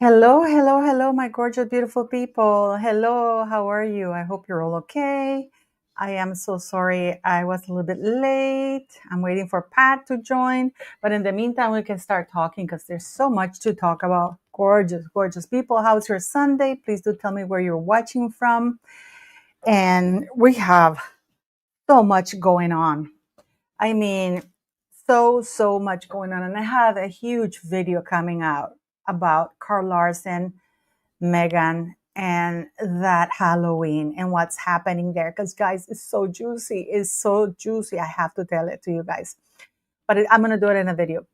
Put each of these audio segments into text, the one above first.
Hello, hello, hello, my gorgeous, beautiful people. Hello, how are you? I hope you're all okay. I am so sorry I was a little bit late. I'm waiting for Pat to join. But in the meantime, we can start talking because there's so much to talk about. Gorgeous, gorgeous people. How's your Sunday? Please do tell me where you're watching from. And we have so much going on. I mean, so much going on. And I have a huge video coming out about Carl Larson, Meghan, and that Halloween and what's happening there. Because, guys, it's so juicy. It's so juicy. I have to tell it to you guys. But I'm going to do it in a video.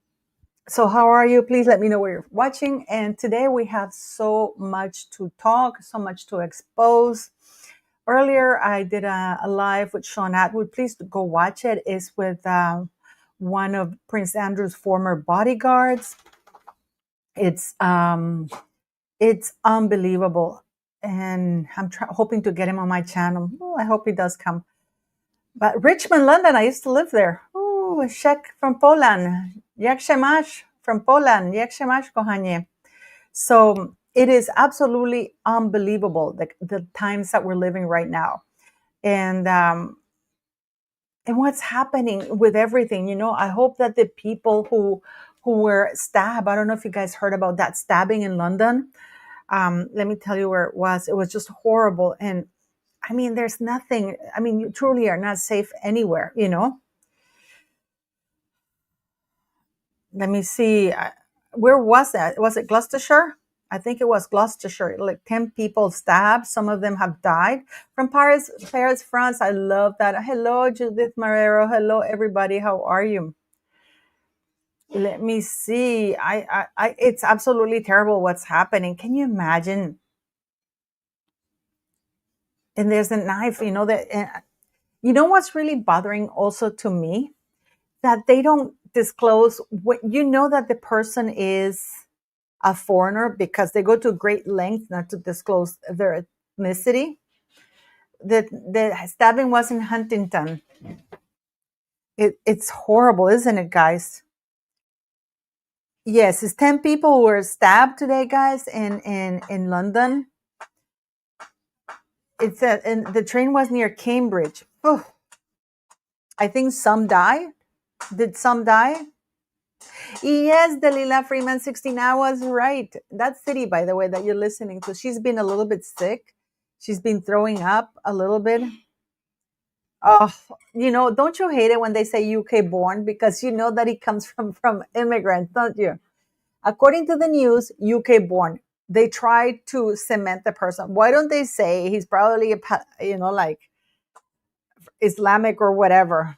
So, how are you? Please let me know where you're watching. And today we have so much to talk, so much to expose. Earlier, I did a live with Sean Atwood. Please go watch it. It's with one of Prince Andrew's former bodyguards. It's unbelievable, and I'm hoping to get him on my channel. Oh, I hope he does come. But Richmond, London, I used to live there. Oh, Czech from Poland. Jak się masz from Poland? Jak się masz, kochanie? So it is absolutely unbelievable, the times that we're living right now. And what's happening with everything. I hope that the people who were stabbed, I don't know if you guys heard about that stabbing in London. Let me tell you where it was. It was just horrible. And I mean, there's nothing, I mean, you truly are not safe anywhere. Let me see. Where was that? Was it Gloucestershire? I think it was Gloucestershire. Like 10 people stabbed. Some of them have died. From Paris, France. I love that. Hello, Judith Marrero. Hello, everybody. How are you? Let me see. It's absolutely terrible what's happening. Can you imagine? And there's a knife, what's really bothering also to me? That they don't disclose what that the person is a foreigner because they go to great lengths not to disclose their ethnicity. The stabbing was in Huntington. It's horrible, isn't it, guys? Yes, it's 10 people were stabbed today, guys, in London. And the train was near Cambridge. Whew. I think some died. Did some die? Yes, Dalila Freeman 16. I was right. That city, by the way, that you're listening to, she's been a little bit sick. She's been throwing up a little bit. Oh, don't you hate it when they say UK born? Because you know that it comes from immigrants, don't you? According to the news, UK born. They try to cement the person. Why don't they say he's probably like Islamic or whatever?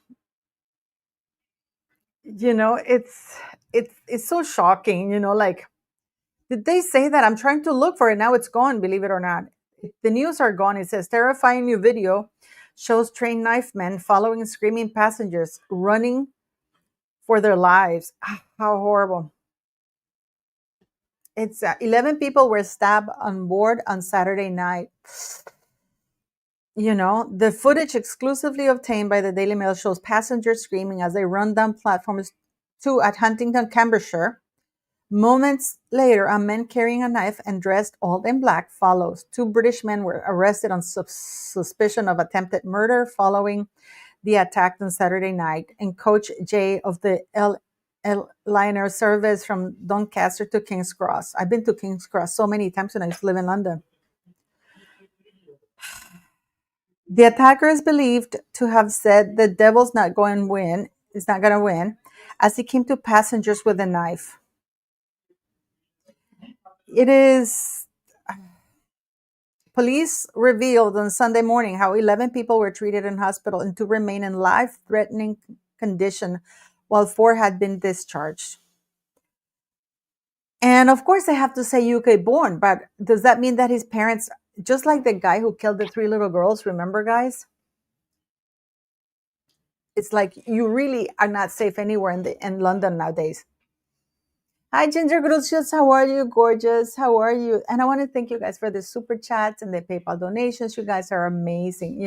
It's so shocking. Like, did they say that? I'm trying to look for it now. It's gone. Believe it or not, the news are gone. It says terrifying new video shows trained knife men following screaming passengers running for their lives. How horrible! It's 11 people were stabbed on board on Saturday night. The footage exclusively obtained by the Daily Mail shows passengers screaming as they run down platforms 2 at Huntington, Cambridgeshire. Moments later, a man carrying a knife and dressed all in black follows. 2 British men were arrested on suspicion of attempted murder following the attack on Saturday night. And Coach Jay of the liner service from Doncaster to King's Cross. I've been to King's Cross so many times when I used to live in London. The attacker is believed to have said the devil's not going to win, as he came to passengers with a knife. It is. Police revealed on Sunday morning how 11 people were treated in hospital and 2 remain in life-threatening condition, while 4 had been discharged. And of course, they have to say UK born, but does that mean that his parents, just like the guy who killed the 3 little girls, remember, guys? It's like you really are not safe anywhere in London nowadays. Hi, Ginger Grucius. How are you? Gorgeous. How are you? And I want to thank you guys for the super chats and the PayPal donations. You guys are amazing,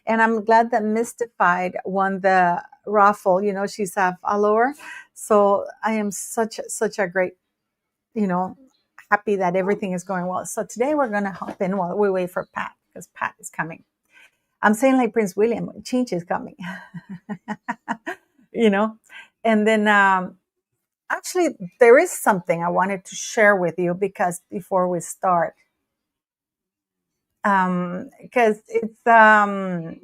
And I'm glad that Mystified won the raffle. She's a follower. So I am such a great, happy that everything is going well. So today we're going to hop in while we wait for Pat, because Pat is coming. I'm saying like Prince William, change is coming, you know? And then actually, there is something I wanted to share with you because before we start, because it's, I'm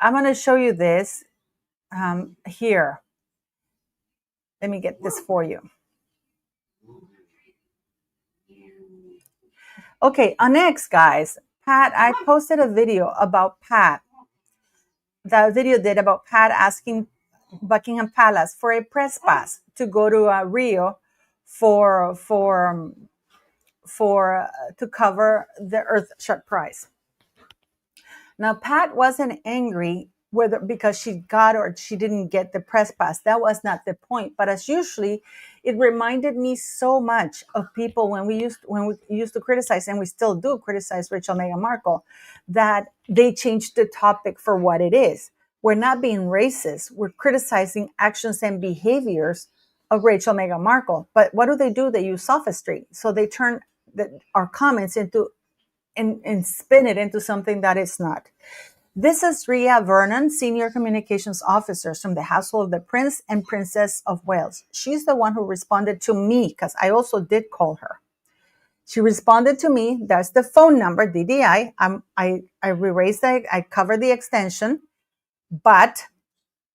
going to show you this here. Let me get this for you. Okay, on X, guys, Pat, I posted a video about Pat. The video did about Pat asking Buckingham Palace for a press pass to go to Rio for to cover the Earthshot Prize. Now, Pat wasn't angry whether because she got or she didn't get the press pass. That was not the point. But as usually, it reminded me so much of people when we used to criticize, and we still do criticize Rachel Meghan Markle, that they changed the topic for what it is. We're not being racist. We're criticizing actions and behaviors of Rachel Meghan Markle. But what do? They use sophistry. So they turn our comments into and spin it into something that it's not. This is Ria Vernon, Senior Communications Officer from the household of the Prince and Princess of Wales. She's the one who responded to me because I also did call her. She responded to me. That's the phone number, DDI. I erased it. I covered the extension, but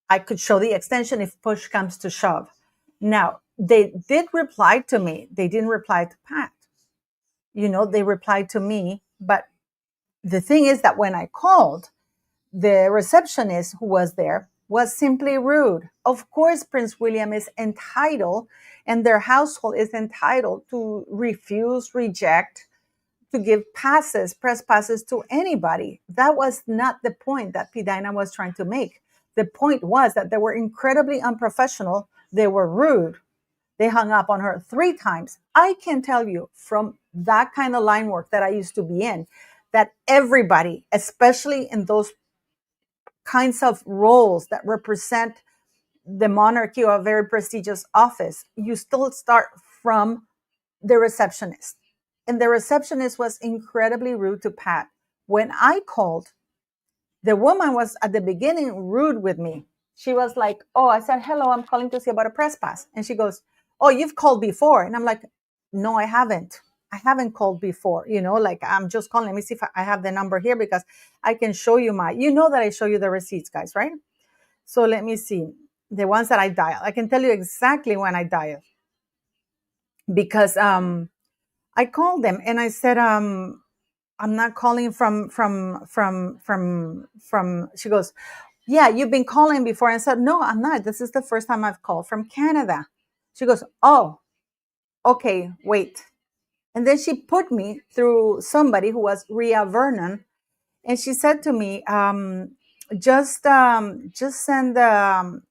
I could show the extension if push comes to shove. Now, they did reply to me. They didn't reply to Pat. They replied to me, but the thing is that when I called, the receptionist who was there was simply rude. Of course, Prince William is entitled, and their household is entitled to refuse, reject, to give press passes to anybody. That was not the point that Pidina was trying to make. The point was that they were incredibly unprofessional. They were rude. They hung up on her 3 times. I can tell you from that kind of line work that I used to be in, that everybody, especially in those kinds of roles that represent the monarchy or a very prestigious office, you still start from the receptionist. And the receptionist was incredibly rude to Pat. When I called, the woman was at the beginning rude with me. She was like, oh, I said, hello, I'm calling to see about a press pass. And she goes, oh, you've called before. And I'm like, no, I haven't. I haven't called before. I'm just calling. Let me see if I have the number here because I can show you that I show you the receipts, guys, right? So let me see. The ones that I dial. I can tell you exactly when I dial because I called them and I said, I'm not calling from, she goes, yeah, you've been calling before. I said, no, I'm not. This is the first time I've called from Canada. She goes, oh, okay, wait. And then she put me through somebody who was Ria Vernon. And she said to me, just send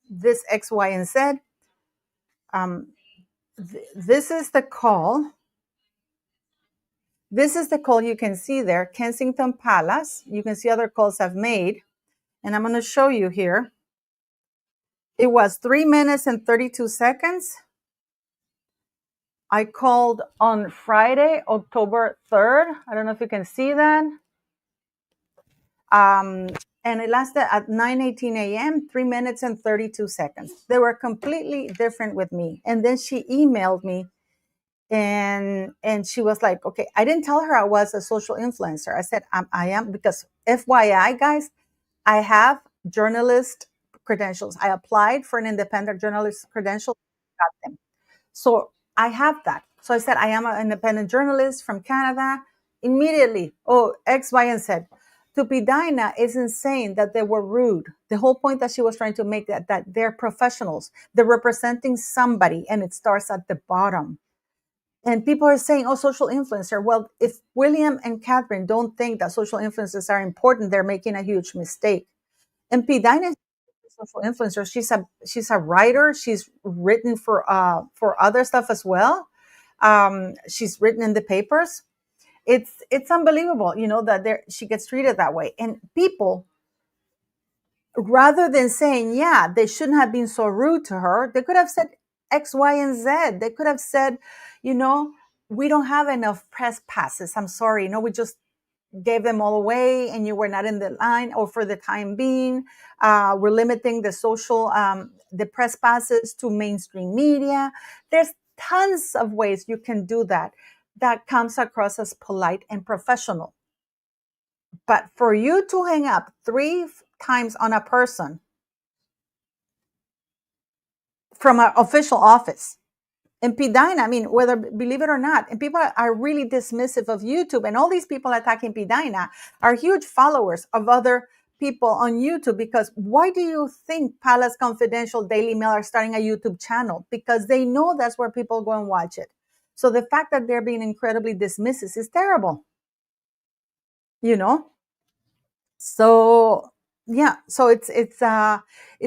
this X, Y, and Z. This is the call. This is the call you can see there, Kensington Palace. You can see other calls I've made. And I'm going to show you here. It was 3 minutes and 32 seconds. I called on Friday, October 3rd. I don't know if you can see that. And it lasted at 9:18 a.m., 3 minutes and 32 seconds. They were completely different with me. And then she emailed me and she was like, okay, I didn't tell her I was a social influencer. I said, I am, because FYI, guys, I have journalist credentials. I applied for an independent journalist credential, got them. So I have that. So I said, I am an independent journalist from Canada. Immediately, oh, X, Y, and Z. To Pidina is insane that they were rude. The whole point that she was trying to make that they're professionals. They're representing somebody, and it starts at the bottom. And people are saying, oh, social influencer. Well, if William and Catherine don't think that social influencers are important, they're making a huge mistake. And Pidina is a social influencer. She's a writer. She's written for other stuff as well. She's written in the papers. It's unbelievable, that she gets treated that way. And people, rather than saying, yeah, they shouldn't have been so rude to her, they could have said X, Y, and Z. They could have said, you know, we don't have enough press passes. I'm sorry. We just gave them all away and you were not in the line, or for the time being, we're limiting the press passes to mainstream media. There's tons of ways you can do that comes across as polite and professional. But for you to hang up three times on a person from an official office, and Pidina, I mean, whether believe it or not, and people are really dismissive of YouTube, and all these people attacking Pidina are huge followers of other people on YouTube. Because why do you think Palace Confidential, Daily Mail are starting a YouTube channel? Because they know that's where people go and watch it. So the fact that they're being incredibly dismissive is terrible, you know? So yeah, so it's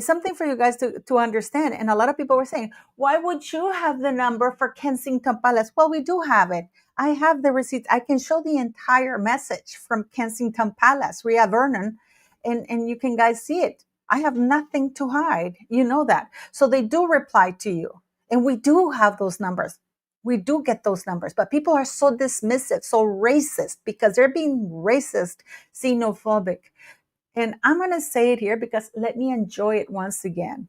something for you guys to understand. And a lot of people were saying, why would you have the number for Kensington Palace? Well, we do have it. I have the receipts. I can show the entire message from Kensington Palace, Ria Vernon, and you can guys see it. I have nothing to hide. You know that. So they do reply to you. And we do have those numbers. We do get those numbers. But people are so dismissive, so racist, because they're being racist, xenophobic. And I'm going to say it here because let me enjoy it once again.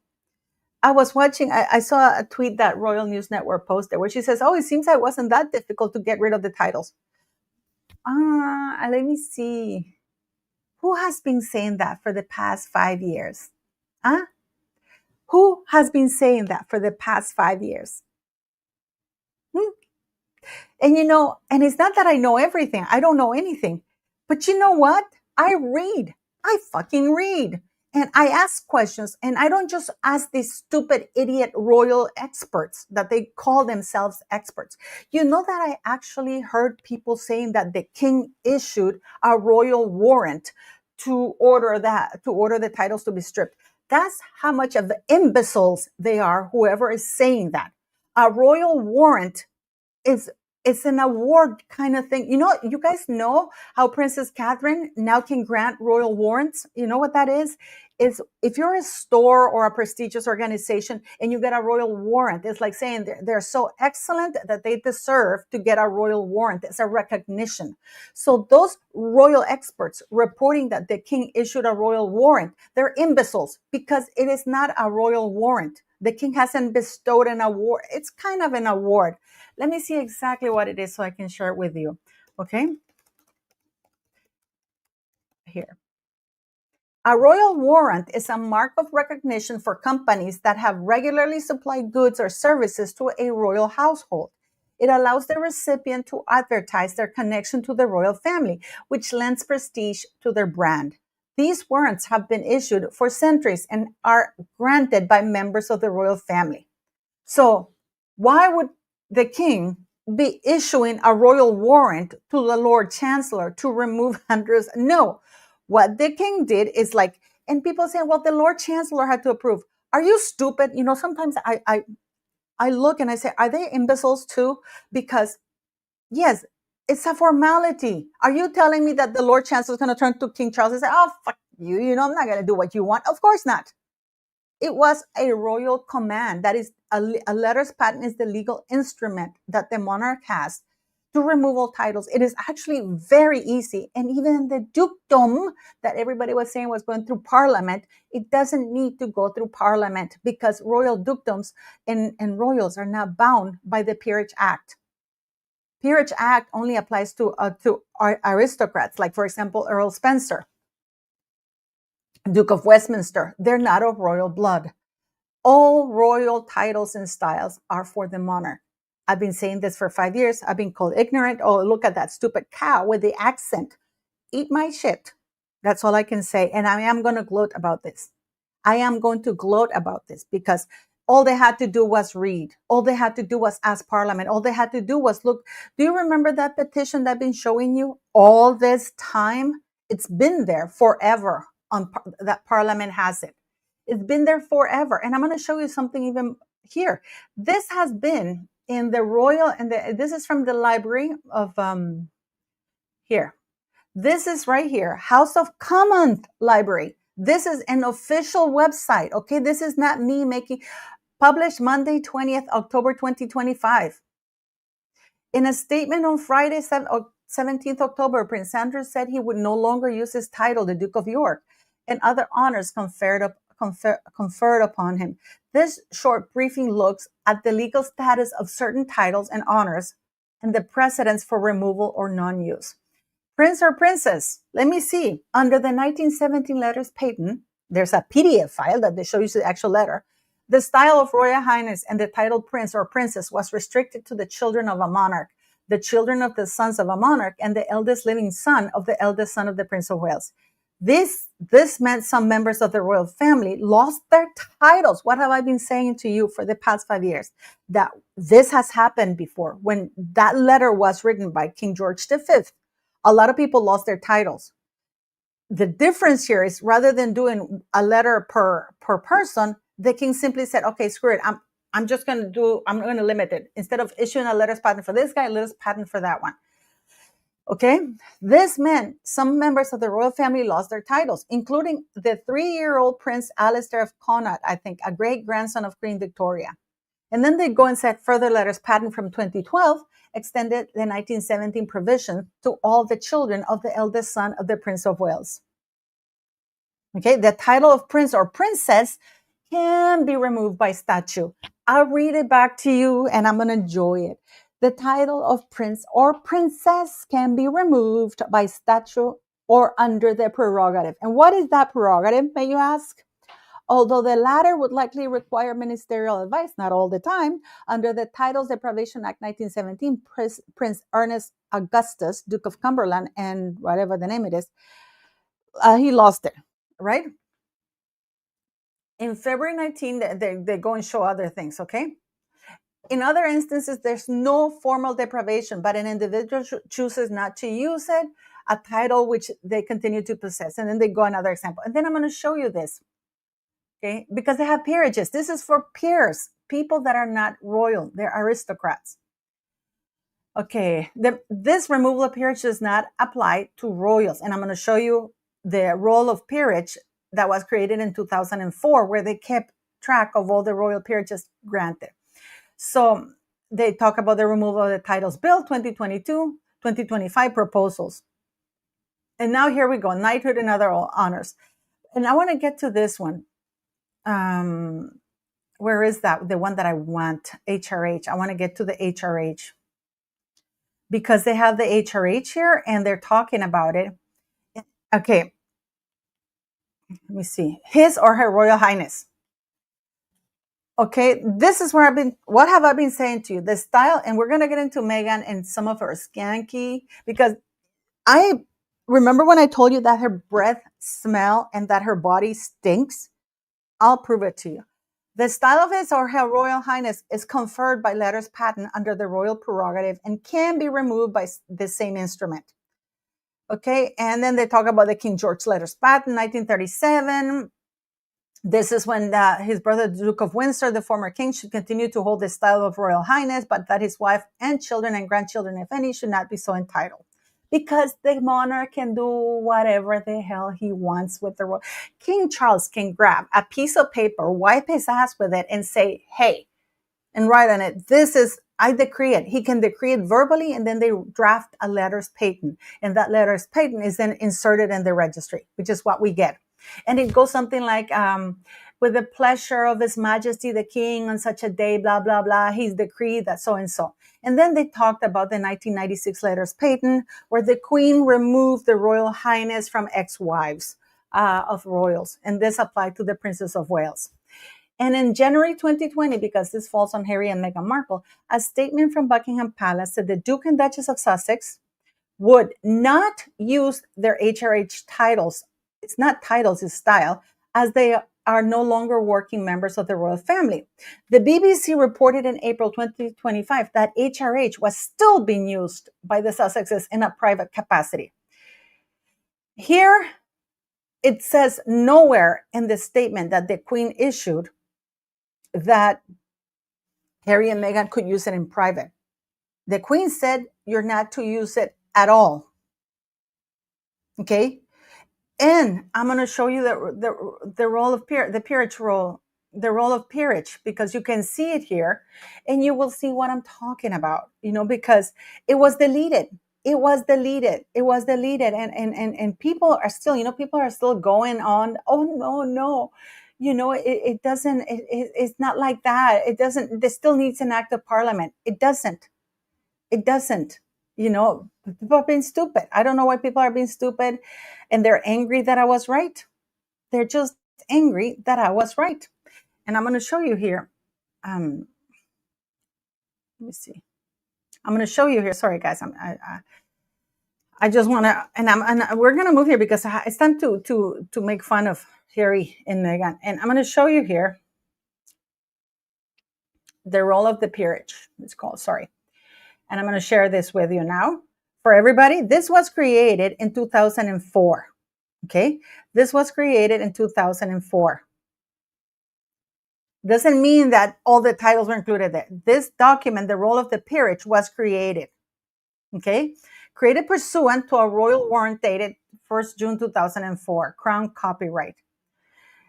I was watching, I saw a tweet that Royal News Network posted where she says, oh, it seems like it wasn't that difficult to get rid of the titles. Let me see. Who has been saying that for the past 5 years? Huh? Who has been saying that for the past 5 years? Hmm? And and it's not that I know everything. I don't know anything. But you know what? I read. I fucking read. And I ask questions. And I don't just ask these stupid idiot royal experts that they call themselves experts. You know that I actually heard people saying that the king issued a royal warrant to order the titles to be stripped. That's how much of the imbeciles they are, whoever is saying that. A royal warrant is it's an award kind of thing. You guys know how Princess Catherine now can grant royal warrants. You know what that is? Is if you're a store or a prestigious organization and you get a royal warrant, it's like saying they're so excellent that they deserve to get a royal warrant. It's a recognition. So those royal experts reporting that the king issued a royal warrant, they're imbeciles because it is not a royal warrant. The king hasn't bestowed an award. It's kind of an award. Let me see exactly what it is so I can share it with you. Okay. Here. A royal warrant is a mark of recognition for companies that have regularly supplied goods or services to a royal household. It allows the recipient to advertise their connection to the royal family, which lends prestige to their brand. These warrants have been issued for centuries and are granted by members of the royal family. So, why would the king be issuing a royal warrant to the Lord Chancellor to remove Andrews? No. What the king did is like, and people say, well, the Lord Chancellor had to approve. Are you stupid? Sometimes I look and I say, are they imbeciles too? Because, yes, it's a formality. Are you telling me that the Lord Chancellor is going to turn to King Charles and say, oh, fuck you, I'm not going to do what you want? Of course not. It was a royal command. That is, a letters patent is the legal instrument that the monarch has to remove all titles. It is actually very easy. And even the dukedom that everybody was saying was going through parliament, it doesn't need to go through parliament because royal dukedoms and royals are not bound by the Peerage Act. Peerage Act only applies to aristocrats, like, for example, Earl Spencer, Duke of Westminster. They're not of royal blood. All royal titles and styles are for the monarch. I've been saying this for 5 years. I've been called ignorant. Oh, look at that stupid cow with the accent. Eat my shit. That's all I can say. And I am going to gloat about this. I am going to gloat about this because all they had to do was read. All they had to do was ask Parliament. All they had to do was look. Do you remember that petition that I've been showing you all this time? It's been there forever. That Parliament has it. It's been there forever. And I'm going to show you something even here. This has been in the royal, and this is from the library of here. This is right here, House of Commons Library. This is an official website. Okay, this is not me making. Published Monday, 20th October 2025. In a statement on Friday, 17th October, Prince Andrew said he would no longer use his title, the Duke of York, and other honors conferred upon him. This short briefing looks at the legal status of certain titles and honors and the precedents for removal or non-use. Prince or princess, let me see. Under the 1917 letters patent, there's a PDF file that shows you the actual letter. The style of Royal Highness and the title prince or princess was restricted to the children of a monarch, the children of the sons of a monarch, and the eldest living son of the eldest son of the Prince of Wales. This meant some members of the royal family lost their titles. What have I been saying to you for the past 5 years? That this has happened before. When that letter was written by King George V, a lot of people lost their titles. The difference here is rather than doing a letter per person, the king simply said, okay, screw it. I'm going to limit it. Instead of issuing a letters patent for this guy, letters patent for that one. Okay. This meant some members of the royal family lost their titles, including the 3-year-old Prince Alistair of Connaught, I think, a great grandson of Queen Victoria. And then they go and set further letters patent from 2012, extended the 1917 provision to all the children of the eldest son of the Prince of Wales. Okay, the title of prince or princess can be removed by statute. I'll read it back to you and I'm going to enjoy it. The title of prince or princess can be removed by statute or under the prerogative. And what is that prerogative, may you ask? Although the latter would likely require ministerial advice, not all the time, under the Titles Deprivation Act 1917, Prince Ernest Augustus, Duke of Cumberland, and whatever the name it is, he lost it, right? In February 19, they go and show other things, okay? In other instances, there's no formal deprivation, but an individual chooses not to use it, a title which they continue to possess. And then they go another example. And then I'm going to show you this. Okay, because they have peerages. This is for peers, people that are not royal, they're aristocrats. Okay, this removal of peerage does not apply to royals. And I'm going to show you the role of peerage that was created in 2004, where they kept track of all the royal peerages granted. So they talk about the removal of the Titles Bill 2022, 2025 proposals. And now here we go, knighthood and other honors. And I want to get to this one. Where is that? The one that I want, HRH. I want to get to the HRH because they have the HRH here and they're talking about it. Okay. Let me see. His or Her Royal Highness. Okay. This is where what have I been saying to you? The style, and we're going to get into Meghan and some of her skanky, because I remember when I told you that her breath smell and that her body stinks. I'll prove it to you. The style of His or Her Royal Highness is conferred by letters patent under the royal prerogative and can be removed by the same instrument. Okay, and then they talk about the King George letters patent, 1937. This is when his brother, the Duke of Windsor, the former king, should continue to hold the style of Royal Highness, but that his wife and children and grandchildren, if any, should not be so entitled. Because the monarch can do whatever the hell he wants with the royal. King Charles can grab a piece of paper, wipe his ass with it, and say, hey, and write on it, this is, I decree it. He can decree it verbally, and then they draft a letters patent. And that letters patent is then inserted in the registry, which is what we get. And it goes something like, with the pleasure of His Majesty the King on such a day, blah, blah, blah, he's decreed that so and so. And then they talked about the 1996 letters patent, where the Queen removed the Royal Highness from ex-wives of royals. And this applied to the Princess of Wales. And in January 2020, because this falls on Harry and Meghan Markle, a statement from Buckingham Palace said the Duke and Duchess of Sussex would not use their HRH titles. It's not titles, it's style, as they are no longer working members of the royal family. The BBC reported in April 2025 that HRH was still being used by the Sussexes in a private capacity. Here, it says nowhere in the statement that the Queen issued that Harry and Meghan could use it in private. The Queen said you're not to use it at all. Okay? And I'm going to show you the role of the peerage role the role of peerage, because you can see it here and you will see what I'm talking about, because it was deleted. And people are still, people are still going on. Oh, no, no. It doesn't, it's not like that. It doesn't, this still needs an act of parliament. It doesn't. People are being stupid. I don't know why people are being stupid, and they're angry that I was right. They're just angry that I was right. And I'm going to show you here. Let me see. I'm going to show you here. Sorry, guys. I just want to, and we're going to move here because it's time to make fun of Harry and Meghan. And I'm going to show you here the role of the peerage. It's called. Sorry. And I'm going to share this with you now for everybody. This was created in 2004. Okay. This was created in 2004. Doesn't mean that all the titles were included there. This document, the role of the peerage, was created. Okay. Created pursuant to a royal warrant dated 1st June 2004, Crown copyright.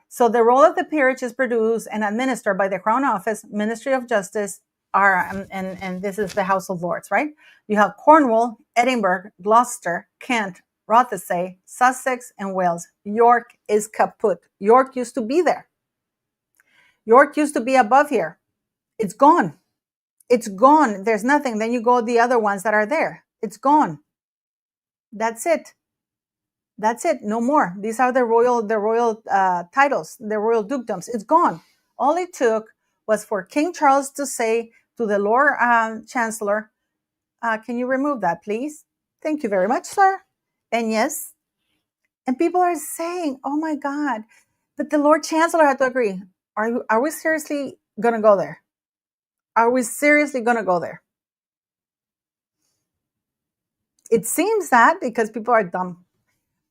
So the role of the peerage is produced and administered by the Crown Office, Ministry of Justice, and this is the House of Lords, right? You have Cornwall, Edinburgh, Gloucester, Kent, Rothesay, Sussex, and Wales. York is kaput. York used to be there. York used to be above here. It's gone. It's gone. There's nothing. Then you go the other ones that are there. It's gone. That's it. That's it. No more. These are the royal titles, the royal dukedoms. It's gone. All it took was for King Charles to say to the Lord Chancellor, can you remove that, please? Thank you very much, sir. And yes. And people are saying, oh my God, but the Lord Chancellor had to agree. Are we seriously going to go there? Are we seriously going to go there? It seems that because people are dumb.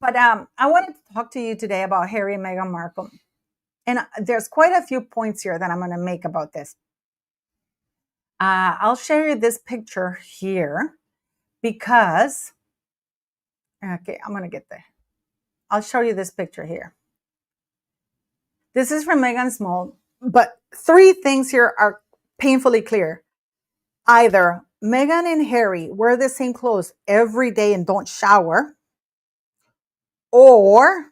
But I wanted to talk to you today about Harry and Meghan Markle. And there's quite a few points here that I'm going to make about this. I'll share you this picture here because, okay, I'm going to get there. I'll show you this picture here. This is from Meghan Small, but three things here are painfully clear. Either Meghan and Harry wear the same clothes every day and don't shower, or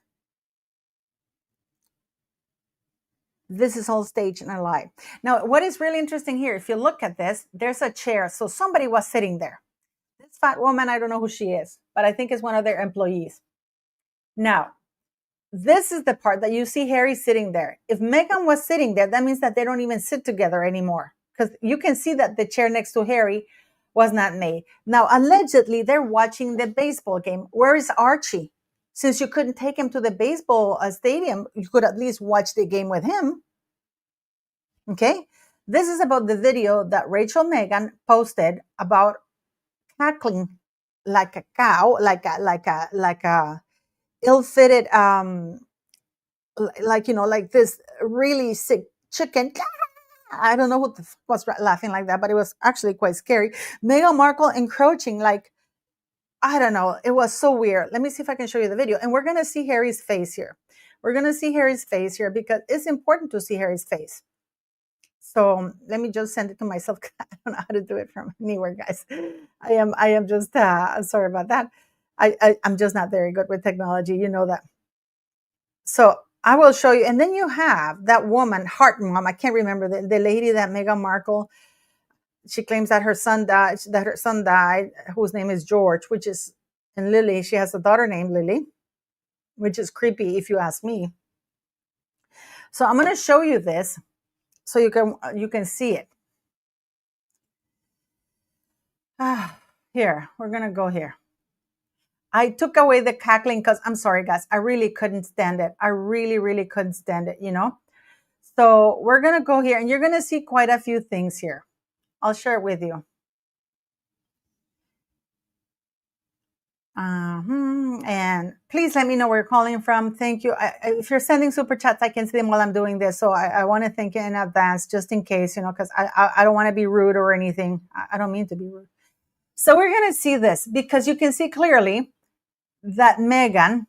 this is all staged and a lie. Now, what is really interesting here, if you look at this, there's a chair. So somebody was sitting there. This fat woman, I don't know who she is, but I think it's one of their employees. Now, this is the part that you see Harry sitting there. If Meghan was sitting there, that means that they don't even sit together anymore, because you can see that the chair next to Harry was not made. Now, allegedly, they're watching the baseball game. Where is Archie? Since you couldn't take him to the baseball stadium, you could at least watch the game with him. Okay? This is about the video that Rachel Meghan posted about cackling like a cow, like a ill-fitted, like this really sick chicken. I don't know who was laughing like that, but it was actually quite scary. Meghan Markle encroaching, like, I don't know. It was so weird. Let me see if I can show you the video. And we're going to see Harry's face here. We're going to see Harry's face here because it's important to see Harry's face. So let me just send it to myself. I don't know how to do it from anywhere, guys. I am just, sorry about that. I'm just not very good with technology. You know that. So I will show you. And then you have that woman, Heart Mom. I can't remember the lady that Meghan Markle, she claims that her son died, whose name is George, and Lily, she has a daughter named Lily, which is creepy if you ask me. So I'm going to show you this so you can see it. Here, we're going to go here. I took away the cackling because I'm sorry, guys. I really couldn't stand it. I really, really couldn't stand it, So we're going to go here and you're going to see quite a few things here. I'll share it with you. And please let me know where you're calling from. Thank you. If you're sending super chats, I can see them while I'm doing this. So I want to thank you in advance, just in case, because I don't want to be rude or anything. I don't mean to be rude. So we're going to see this because you can see clearly that Meghan,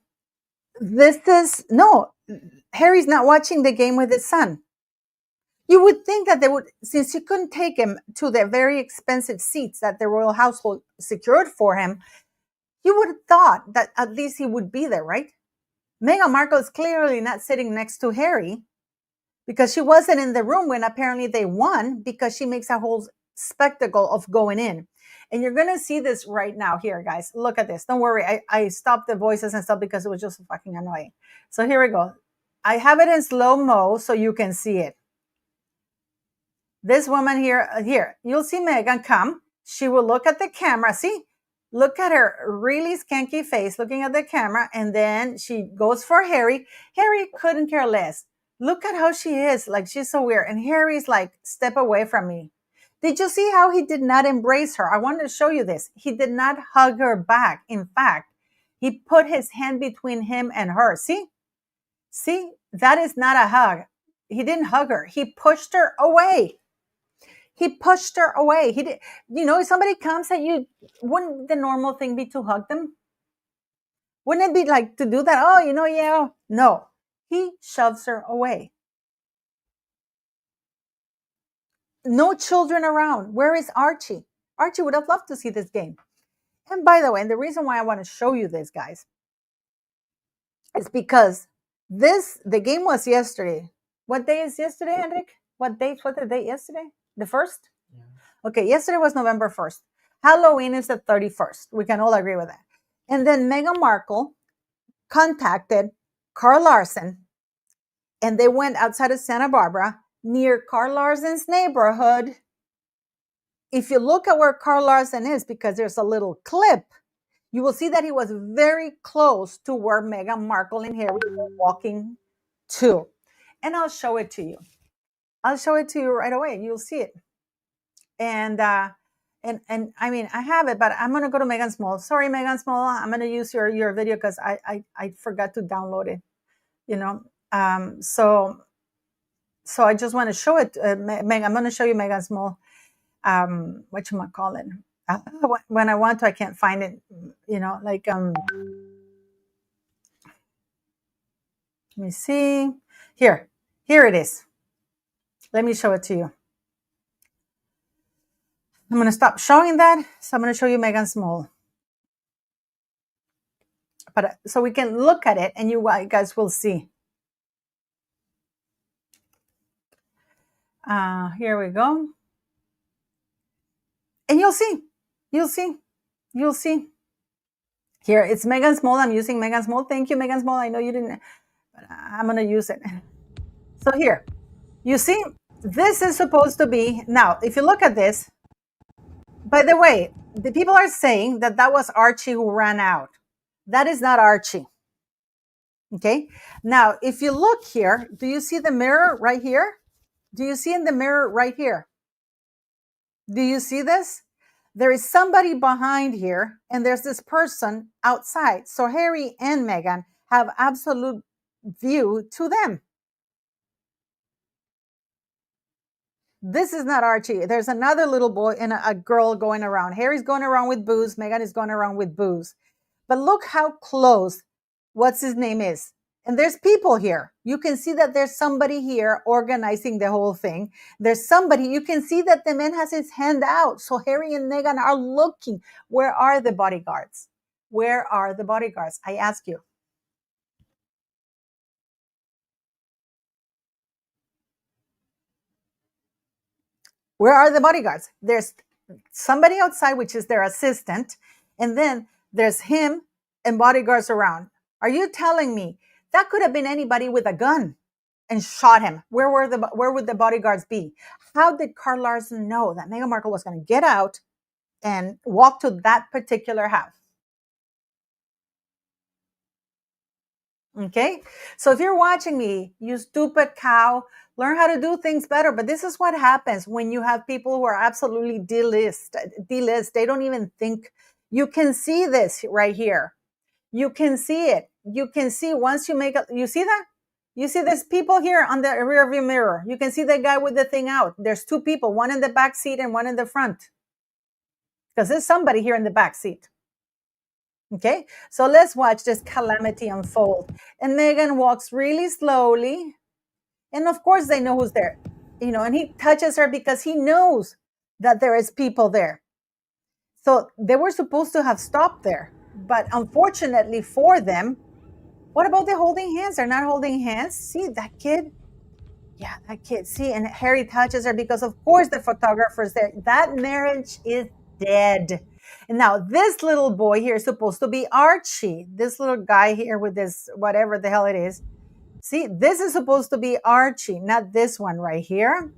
Harry's not watching the game with his son. You would think that they would, since you couldn't take him to the very expensive seats that the royal household secured for him, you would have thought that at least he would be there, right? Meghan Markle is clearly not sitting next to Harry because she wasn't in the room when apparently they won, because she makes a whole spectacle of going in. And you're going to see this right now here, guys. Look at this. Don't worry. I stopped the voices and stuff because it was just fucking annoying. So here we go. I have it in slow-mo so you can see it. This woman here, you'll see Meghan come. She will look at the camera. See, look at her really skanky face looking at the camera. And then she goes for Harry. Harry couldn't care less. Look at how she is. Like, she's so weird. And Harry's like, step away from me. Did you see how he did not embrace her? I wanted to show you this. He did not hug her back. In fact, he put his hand between him and her. See, that is not a hug. He didn't hug her. He pushed her away. He pushed her away. He did. If somebody comes at you, wouldn't the normal thing be to hug them? Wouldn't it be like to do that? Oh, yeah. No, he shoves her away. No children around. Where is Archie? Archie would have loved to see this game. And by the way, and the reason why I want to show you this, guys, is because the game was yesterday. What day is yesterday, Henrik? What the date yesterday? The 1st? Yeah. Okay, yesterday was November 1st. Halloween is the 31st. We can all agree with that. And then Meghan Markle contacted Carl Larson, and they went outside of Santa Barbara near Carl Larson's neighborhood. If you look at where Carl Larson is, because there's a little clip, you will see that he was very close to where Meghan Markle and Harry were walking to. And I'll show it to you. I'll show it to you right away. You'll see it. And I mean, I have it, but I'm going to go to Megan Small. Sorry, Megan Small. I'm going to use your video because I forgot to download it, So I just want to show it. I'm going to show you Megan Small. Whatchamacallit. When I want to, I can't find it, let me see. Here it is. Let me show it to you. I'm going to stop showing that. So I'm going to show you Megan Small. But so we can look at it and you guys will see. Here we go. And you'll see. Here, it's Megan Small. I'm using Megan Small. Thank you, Megan Small. I know you didn't, but I'm going to use it. So here, you see, this is supposed to be, now, if you look at this, by the way, the people are saying that was Archie who ran out. That is not Archie. Okay. Now, if you look here, do you see the mirror right here? Do you see in the mirror right here? Do you see this? There is somebody behind here, and there's this person outside. So Harry and Meghan have absolute view to them. This is not Archie. There's another little boy and a girl going around. Harry's going around with booze. Meghan is going around with booze. But look how close, what's his name is. And there's people here. You can see that there's somebody here organizing the whole thing. There's somebody, you can see that the man has his hand out. So Harry and Meghan are looking. Where are the bodyguards? Where are the bodyguards? I ask you. Where are the bodyguards? There's somebody outside, which is their assistant. And then there's him and bodyguards around. Are you telling me that could have been anybody with a gun and shot him? Where would the bodyguards be? How did Carl Larson know that Meghan Markle was going to get out and walk to that particular house? Okay, so if you're watching me, you stupid cow, learn how to do things better. But this is what happens when you have people who are absolutely D-list. They don't even think. You can see this right here. You can see it. You can see once you make it. You see that? You see there's people here on the rear view mirror. You can see the guy with the thing out. There's two people, one in the back seat and one in the front. Because there's somebody here in the back seat. Okay, so let's watch this calamity unfold. And Meghan walks really slowly. And of course, they know who's there. and he touches her because he knows that there is people there. So they were supposed to have stopped there. But unfortunately for them, what about the holding hands? They're not holding hands. See that kid? Yeah, that kid. See, and Harry touches her because, of course, the photographer's there. That marriage is dead. And now this little boy here is supposed to be Archie. This little guy here with this, whatever the hell it is. See, this is supposed to be Archie, not this one right here.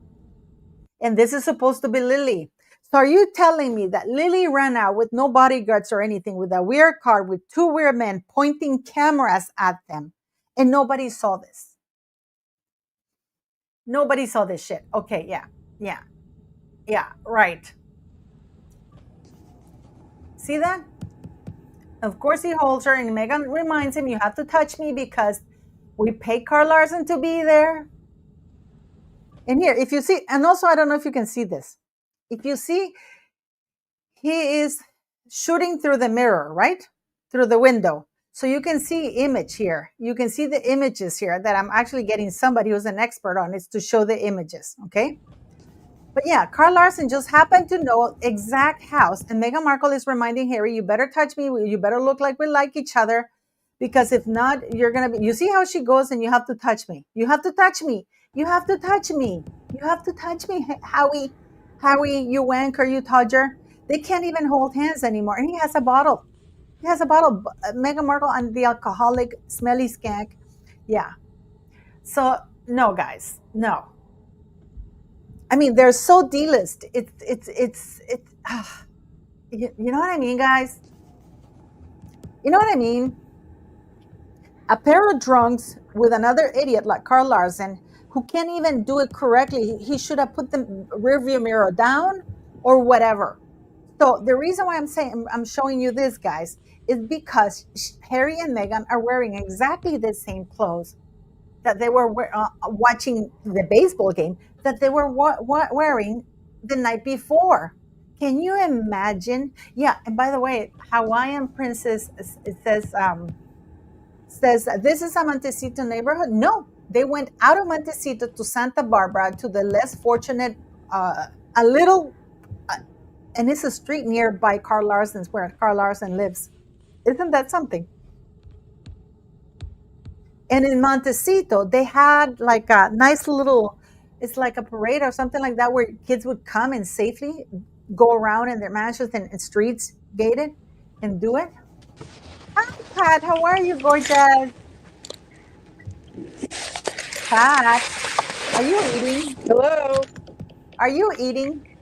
And this is supposed to be Lily. So are you telling me that Lily ran out with no bodyguards or anything, with a weird car with two weird men pointing cameras at them, and nobody saw this? Nobody saw this shit. Okay, yeah, yeah, yeah, right. See that? Of course he holds her, and Megan reminds him, you have to touch me because we paid Carl Larson to be there. And here, if you see, and also I don't know if you can see this. If you see, he is shooting through the mirror, right? Through the window. So you can see image here. You can see the images here that I'm actually getting somebody who's an expert on it to show the images, okay? But yeah, Carl Larson just happened to know exact house. And Meghan Markle is reminding Harry, you better touch me. You better look like we like each other. Because if not, you're going to be. You see how she goes and you have to touch me. You have to touch me. You have to touch me. You have to touch me, Howie. Howie, you wanker, you Todger. They can't even hold hands anymore. And he has a bottle. He has a bottle. Meghan Markle and the alcoholic, smelly skank. Yeah. So, no, guys. No. I mean, they're so D-list. You know what I mean, guys? You know what I mean? A pair of drunks with another idiot like Carl Larson who can't even do it correctly. He should have put the rearview mirror down or whatever. So the reason why I'm showing you this, guys, is because Harry and Meghan are wearing exactly the same clothes that they were watching the baseball game that they were wearing the night before. Can you imagine? Yeah, and by the way, Hawaiian Princess, it says this is a Montecito neighborhood. No, they went out of Montecito to Santa Barbara to the less fortunate, a little, and it's a street nearby Carl Larson's where Carl Larson lives. Isn't that something? And in Montecito, they had like a nice little, it's like a parade or something like that where kids would come and safely go around in their mansions and streets gated and do it. Hi, Pat. How are you, gorgeous? Pat, are you eating? Hello. Are you eating?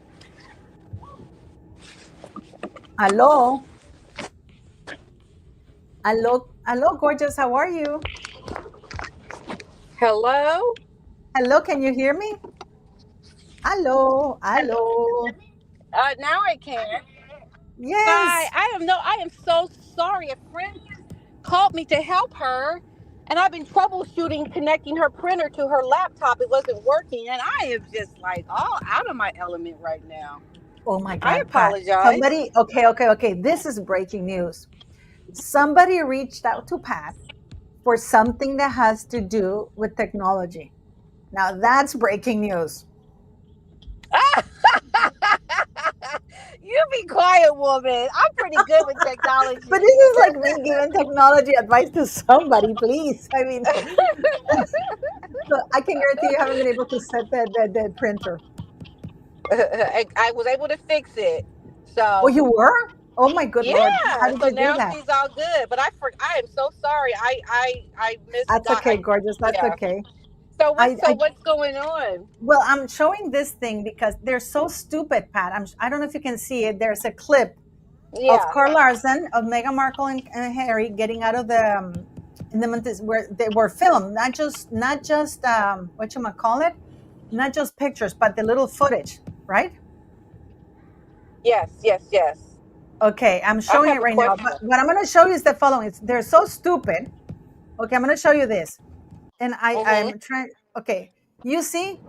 Hello? Hello? Hello, gorgeous. How are you? Hello. Hello, can you hear me? Hello? Hello. Hello? Now I can. Hi. Yes. I am so sorry. A friend called me to help her, and I've been troubleshooting connecting her printer to her laptop. It wasn't working, and I am just like all out of my element right now. Oh my I God, Pat. apologize. Somebody, okay. This is breaking news. Somebody reached out to Pat for something that has to do with technology. Now that's breaking news. You be quiet, woman. I'm pretty good with But this technology. is like me giving technology advice to somebody, please. I mean, so I can guarantee you haven't been able to set the printer. I was able to fix it. Oh, So you were? Oh my good Lord. How yeah, did so you do now that? she's all good. But I am so sorry. I missed. That's okay, gorgeous. That's Yeah. okay. So I what's going on? well, I'm showing this thing because they're so stupid, Pat. I don't know if you can see it. There's a clip of Yeah. Carl Larson, of Meghan Markle and Harry getting out of the in the where they were filmed, not just what you might call it, not just pictures, but the little footage, right? Yes. Yes. Yes. Okay, I'm I showing it have a right now. question. But what I'm going to show you is the following. They're so stupid. Okay, I'm going to show you this, and Hmm. I'm trying. Okay, you see,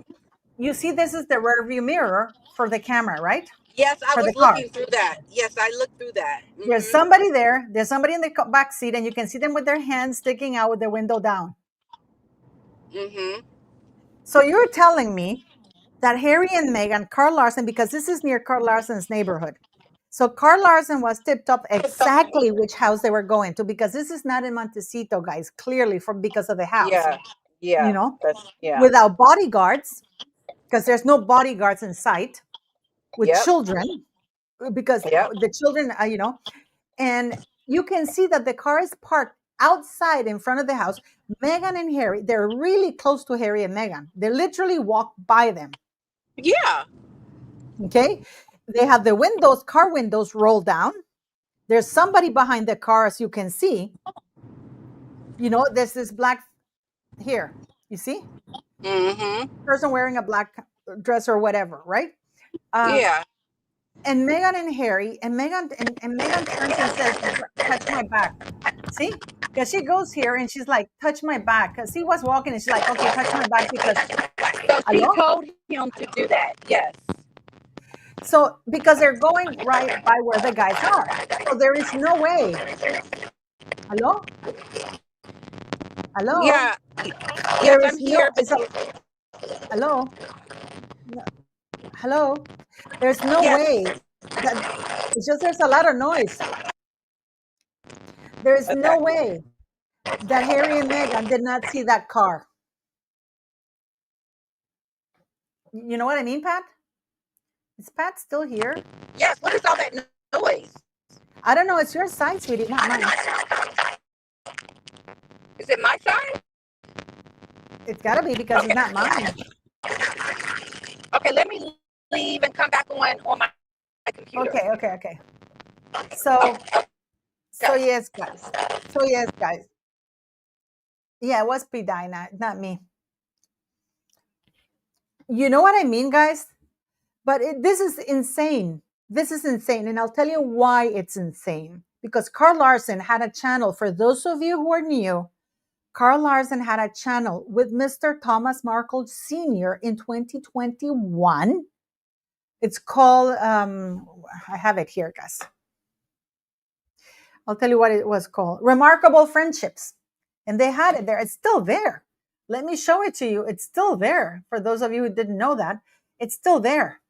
this is the rear view mirror for the camera, right? Yes, I For the was car. looking through that. Yes, I looked through that. There's Hmm. somebody there. There's somebody in the back seat, and you can see them with their hands sticking out with their window down. Hmm. So you're telling me that Harry and Meghan, Carl Larson, because this is near Carl Larson's neighborhood. So Carl Larson was tipped up exactly which house they were going to, because this is not in Montecito, guys, clearly from because of the house, Yeah. you Yeah. know, That's yeah. without bodyguards, because there's no bodyguards in sight, with Yep. children, because Yep. the children, and you can see that the car is parked outside in front of the house. Meghan and Harry, they're really close to Harry and Meghan. They literally walk by them. Yeah. Okay. They have the windows, car windows rolled down. There's somebody behind the car, as you can see. There's this black here. You see? Mm-hmm. Person wearing a black dress or whatever, right? Um, Yeah. and Meghan and Harry, and Meghan turns and says, touch my back. See? Because she goes here and she's like, touch my back. Because he was walking and she's like, okay, touch my back because, So she hello? told him to do that. Yes. So, because they're going right by where the guys are. So there is no way. Hello? Hello? Yeah. Yes, There I'm is no, here. But so, hello? No, hello? There's no yes. way that, it's just there's a lot of noise. There is Okay. no way that Harry and Meghan did not see that car. You know what I mean, Pat? Is Pat still here? Yes. What is all that noise? I don't know. It's your side, sweetie, not mine. Is it my side? It's got to be because it's Okay. not mine. Okay. Let me leave and come back on my computer. Okay. So, so Okay. yes, guys. So yes, guys. Yeah, it was P. not me. You know what I mean, guys? But this is insane. This is insane. And I'll tell you why it's insane. Because Carl Larson had a channel, for those of you who are new, Carl Larson had a channel with Mr. Thomas Markle Sr. in 2021. It's called, I have it here, guys. I'll tell you what it was called, Remarkable Friendships. And they had it there. It's still there. Let me show it to you. It's still there. For those of you who didn't know that, it's still there.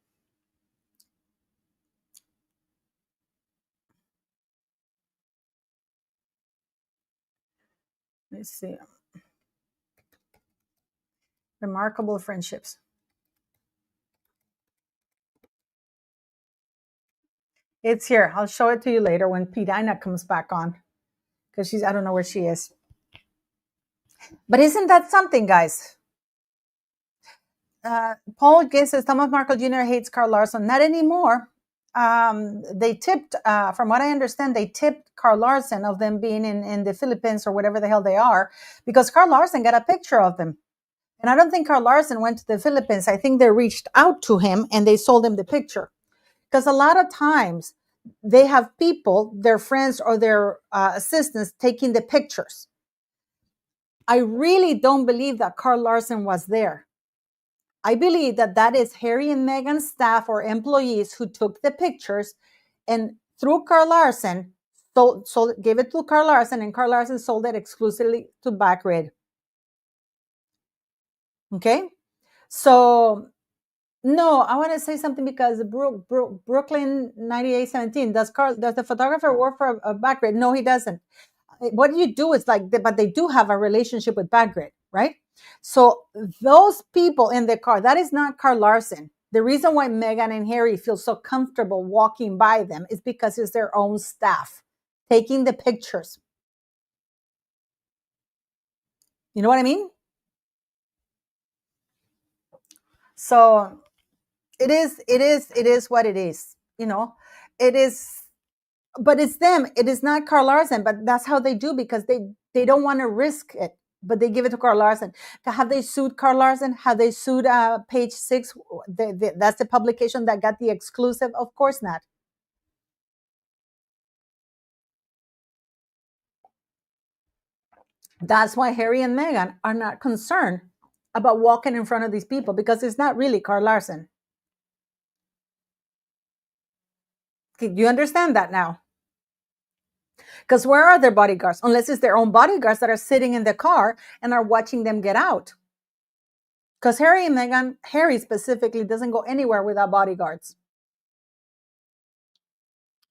Let's see. Remarkable Friendships. It's here. I'll show it to you later when Pidina comes back on, because I don't know where she is. But isn't that something, guys? Paul Gay says Thomas Markle Jr. hates Carl Larson. Not anymore. They tipped, from what I understand, they tipped Carl Larson of them being in the Philippines or whatever the hell they are, because Carl Larson got a picture of them. And I don't think Carl Larson went to the Philippines. I think they reached out to him and they sold him the picture. Because a lot of times they have people, their friends or their assistants, taking the pictures. I really don't believe that Carl Larson was there. I believe that that is Harry and Meghan's staff or employees who took the pictures and through Carl Larson, gave it to Carl Larson, and Carl Larson sold it exclusively to Backgrid. Okay? So, no, I want to say something, because Brooklyn 9817, does the photographer work for a Backgrid? No, he doesn't. What you do is but they do have a relationship with Backgrid, right? So those people in the car, that is not Carl Larson. The reason why Meghan and Harry feel so comfortable walking by them is because it's their own staff taking the pictures. You know what I mean? So it is what it is. It is, but it's them. It is not Carl Larson, but that's how they do, because they don't want to risk it, but they give it to Carl Larson. Have they sued Carl Larson? Have they sued Page Six? That's the publication that got the exclusive. Of course not. That's why Harry and Meghan are not concerned about walking in front of these people, because it's not really Carl Larson. Do you understand that now? Because where are their bodyguards? Unless it's their own bodyguards that are sitting in the car and are watching them get out. Because Harry and Meghan, Harry specifically, doesn't go anywhere without bodyguards.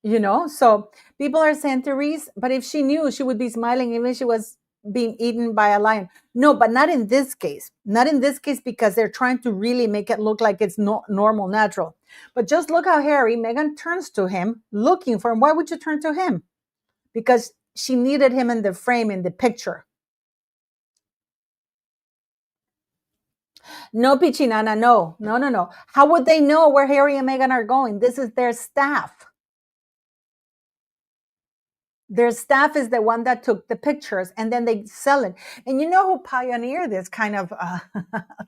So people are saying, Therese, but if she knew, she would be smiling even if she was being eaten by a lion. No, but not in this case. Not in this case, because they're trying to really make it look like it's normal, natural. But just look how Harry, Meghan turns to him looking for him. Why would you turn to him? Because she needed him in the frame, in the picture. No, Pichinana, no, no, no, no. How would they know where Harry and Meghan are going? This is their staff. Their staff is the one that took the pictures, and then they sell it. And you know who pioneered this kind of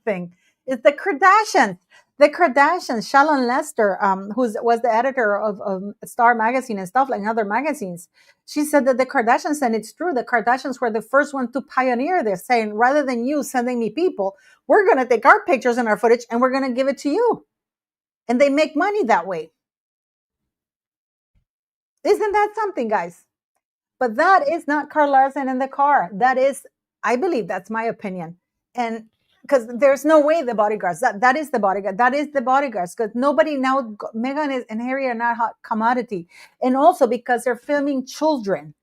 thing? It's the Kardashians. The Kardashians, Shalon Lester, who was the editor of Star Magazine and stuff like other magazines, she said that the Kardashians, and it's true, the Kardashians were the first one to pioneer this, saying, rather than you sending me people, we're going to take our pictures and our footage and we're going to give it to you. And they make money that way. Isn't that something, guys? But that is not Carl Larson in the car. That is, I believe that's my opinion. And because there's no way the bodyguards, that is the bodyguard. That is the bodyguards. Because nobody now, Meghan and Harry are not hot commodity. And also because they're filming children.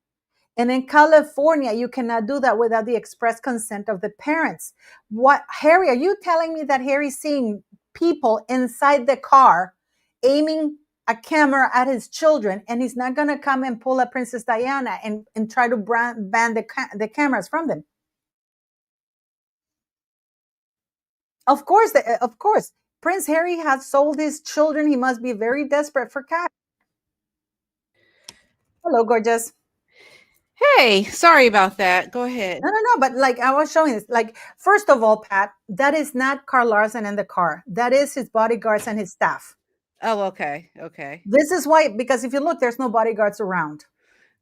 And in California, you cannot do that without the express consent of the parents. What, Harry, are you telling me that Harry's seeing people inside the car aiming a camera at his children, and he's not going to come and pull a Princess Diana and try to ban the cameras from them? Of course, of course. Prince Harry has sold his children. He must be very desperate for cash. Hello, gorgeous. Hey, sorry about that. Go ahead. No, no, no. But like I was showing this, like, first of all, Pat, that is not Carl Larson in the car. That is his bodyguards and his staff. Oh, okay. Okay. This is why, because if you look, there's no bodyguards around.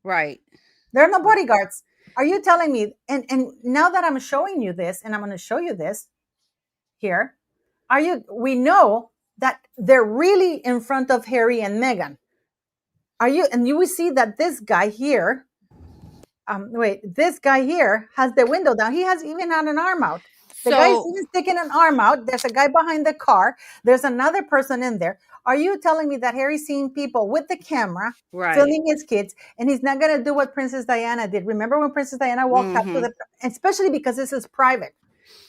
Right. There are no bodyguards. Are you telling me? And now that I'm showing you this, and I'm going to show you this here, we know that they're really in front of Harry and Meghan. And you will see that this guy here, this guy here has the window down. He has even had an arm out. The guy's even sticking an arm out. There's a guy behind the car. There's another person in there. Are you telling me that Harry's seeing people with the camera filming his kids, and he's not going to do what Princess Diana did? Remember when Princess Diana walked up to especially because this is private.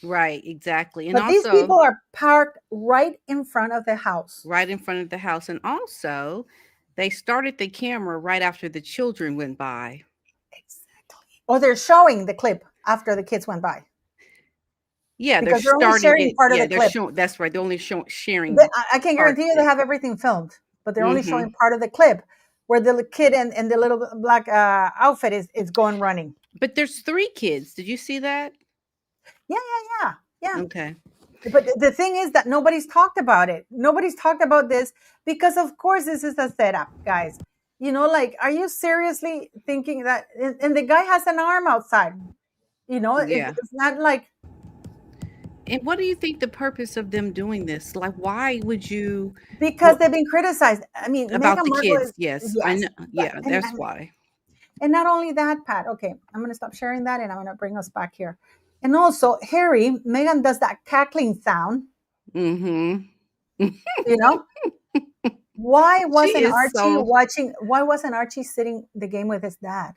Right, exactly. And but also, these people are parked right in front of the house. Right in front of the house. And also, they started the camera right after the children went by. Exactly. Or they're showing the clip after the kids went by. Yeah, because they're only sharing part of the clip. That's right. They're only sharing. I can guarantee you they have everything filmed, but they're only showing part of the clip where the kid in the little black outfit is going running. But there's 3 kids. Did you see that? Yeah. Okay. But the thing is that nobody's talked about it. Nobody's talked about this because, of course, this is a setup, guys. Like, are you seriously thinking that? And the guy has an arm outside. It's not like. And what do you think the purpose of them doing this? Like, why would you? Because they've been criticized. I mean, about Meghan the Markle kids. Yes, I know. Yeah, that's why. And not only that, Pat. Okay, I'm going to stop sharing that, and I'm going to bring us back here. And also, Harry, Meghan does that cackling sound. Why wasn't Archie watching? Why wasn't Archie sitting the game with his dad?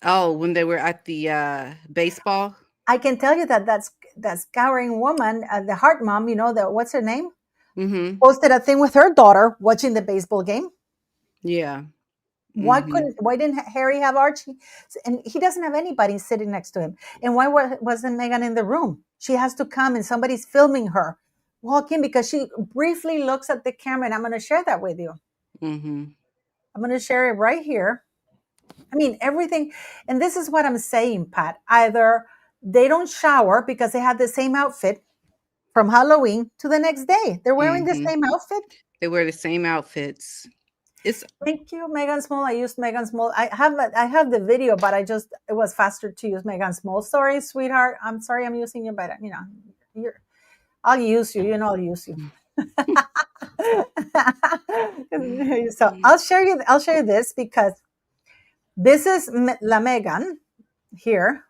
Oh, when they were at the baseball? I can tell you that scouring woman, the heart mom, what's her name? Posted a thing with her daughter watching the baseball game. Yeah. Why didn't Harry have Archie? And he doesn't have anybody sitting next to him. And why wasn't Meghan in the room? She has to come and somebody's filming her walk in because she briefly looks at the camera, and I'm going to share that with you. I'm going to share it right here. I mean, everything. And this is what I'm saying, Pat. Either they don't shower because they had the same outfit from Halloween to the next day. They're wearing the same outfit. They wear the same outfits. Thank you, Meghan Small. I used Meghan Small. I have the video, but it was faster to use Meghan Small. Sorry, sweetheart. I'm sorry I'm using you, but I'll use you. I'll use you. So I'll share you this because this is La Meghan here.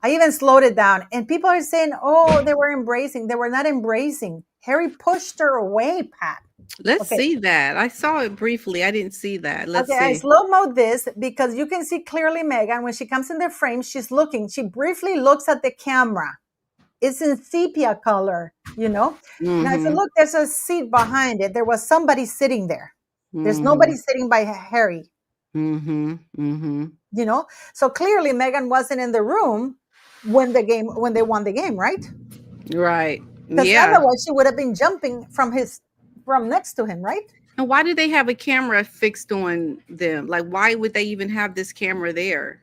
I even slowed it down. And people are saying, oh, they were embracing. They were not embracing. Harry pushed her away, Pat. Let's Okay. see that. I saw it briefly. I didn't see that. Let's Okay, I see. slow mo this because you can see clearly Meghan when she comes in the frame, she's looking. She briefly looks at the camera. It's in sepia color, you know. Now, if you Mm-hmm. look, there's a seat behind it. There was somebody sitting there. There's Mm-hmm. nobody sitting by Harry, Mm-hmm. Mm-hmm. you know. So clearly, Meghan wasn't in the room when they won the game, right? Right. Because Yeah. otherwise, she would have been jumping from next to him, right? And why do they have a camera fixed on them? Like, why would they even have this camera there?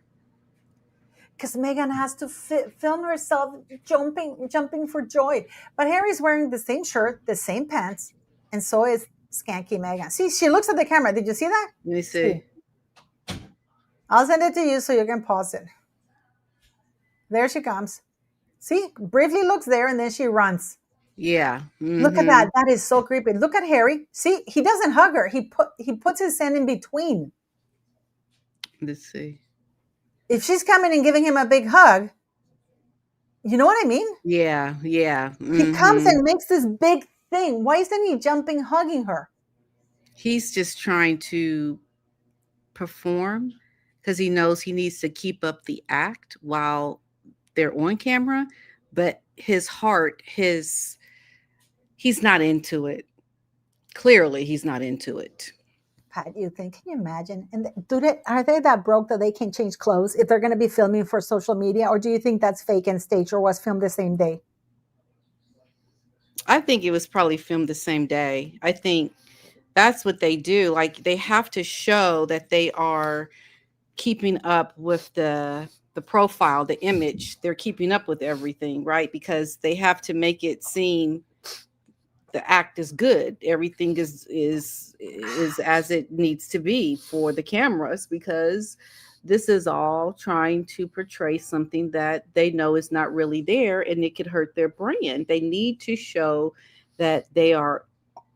Because Meghan has to film herself jumping for joy. But Harry's wearing the same shirt, the same pants, and so is skanky Meghan. See, she looks at the camera. Did you see that? Let me See, see. I'll send it to you so you can pause it. There she comes. See, briefly looks there and then she runs. Yeah. Look at Mm-hmm. that. That is so creepy. Look at Harry. See, he doesn't hug her. He puts his hand in between. Let's see. If she's coming and giving him a big hug, you know what I mean? Yeah. Yeah. He comes Mm-hmm. and makes this big thing. Why isn't he jumping, hugging her? He's just trying to perform because he knows he needs to keep up the act while they're on camera, but his heart, he's not into it. Clearly, he's not into it. Pat, you think? Can you imagine? And are they that broke that they can change clothes if they're going to be filming for social media, or do you think that's fake and staged or was filmed the same day? I think it was probably filmed the same day. I think that's what they do. Like they have to show that they are keeping up with the profile, the image. They're keeping up with everything, right? Because they have to make it seem the act is good. Everything is as it needs to be for the cameras because this is all trying to portray something that they know is not really there and it could hurt their brand. They need to show that they are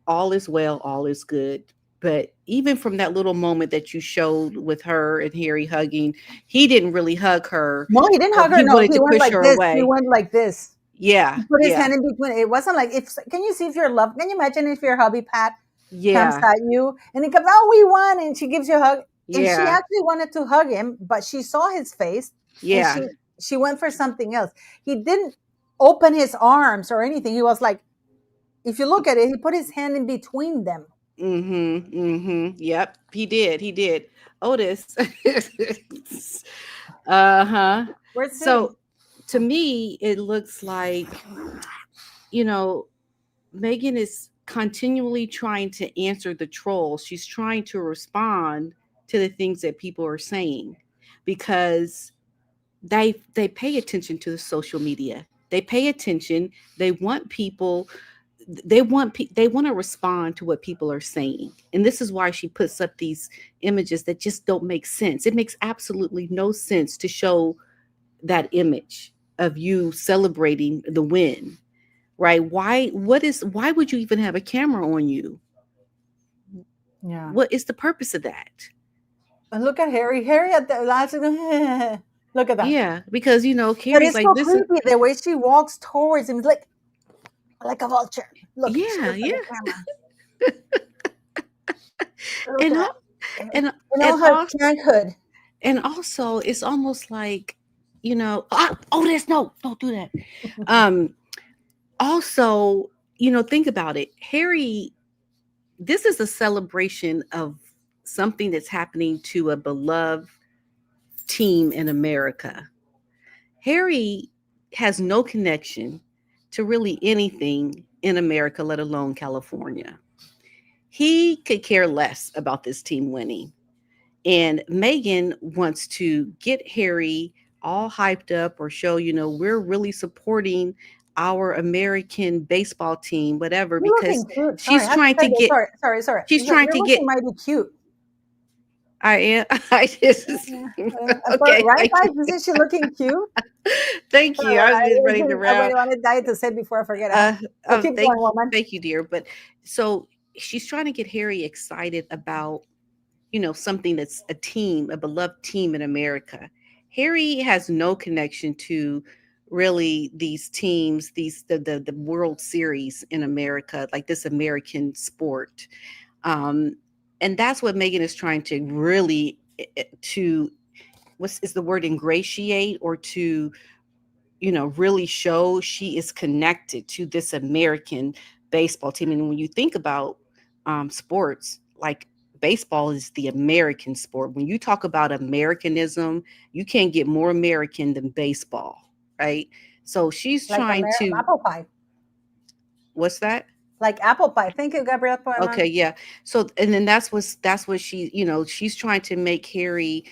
all is well, all is good. But even from that little moment that you showed with her and Harry hugging, he didn't really hug her. No, he didn't hug her. He No, wanted he to went push like her this. He away. went like this. Yeah, He put his yeah, hand in between. It wasn't like if. Can you see if your love? Can you imagine if your hubby Pat comes yeah, at you and he comes, oh, we won, and she gives you a hug, and she yeah, actually wanted to hug him, but she saw his face, and yeah. she went for something else. He didn't open his arms or anything. He was like, if you look at it, he put his hand in between them. Mm-hmm. Mm-hmm. Yep. He did. He did. Otis. Uh-huh. Where's So sitting? to me, it looks like, you know, Megan is continually trying to answer the trolls. She's trying to respond to the things that people are saying because they pay attention to the social media. They pay attention. They want people they want to respond to what people are saying. And this is why she puts up these images that just don't make sense. It makes absolutely no sense to show that image of you celebrating the win, right? Why would you even have a camera on you? Yeah. What is the purpose of that? And look at Harry. Harry at the last. Look at that. Yeah, because But Carrie's it's like so this is creepy the way she walks towards him. It's like a vulture. Look, she yeah, looks at yeah. the camera. Look And at all, that. and And and all her all, crankhood. and also it's almost like, oh, there's no, don't do that. Um Also, think about it. Harry, this is a celebration of something that's happening to a beloved team in America. Harry has no connection to really anything in America, let alone California. He could care less about this team winning. And Megan wants to get Harry all hyped up or show, we're really supporting our American baseball team, whatever, You're looking because cute. Sorry, she's I have to trying say to this. get, Sorry. she's trying You're to looking get, mighty cute. I am, I just, okay, Right, thank guys? you. Isn't she looking cute? Thank you. I was just running I around. wanted that to say before I forget. Uh, So keep going, woman. thank you, dear. But so she's trying to get Harry excited about something that's a team, a beloved team in America. Harry has no connection to really these teams, these the World Series in America, like this American sport. Um, and that's what Megan is trying to really to what's is the word ingratiate or to really show she is connected to this American baseball team. And when you think about sports, like baseball is the American sport. When you talk about Americanism, you can't get more American than baseball, right? So she's Like trying to, apple pie. what's that? Like apple pie. Thank you, Gabrielle Okay, Poeman. yeah. So, and then that's what she's trying to make Harry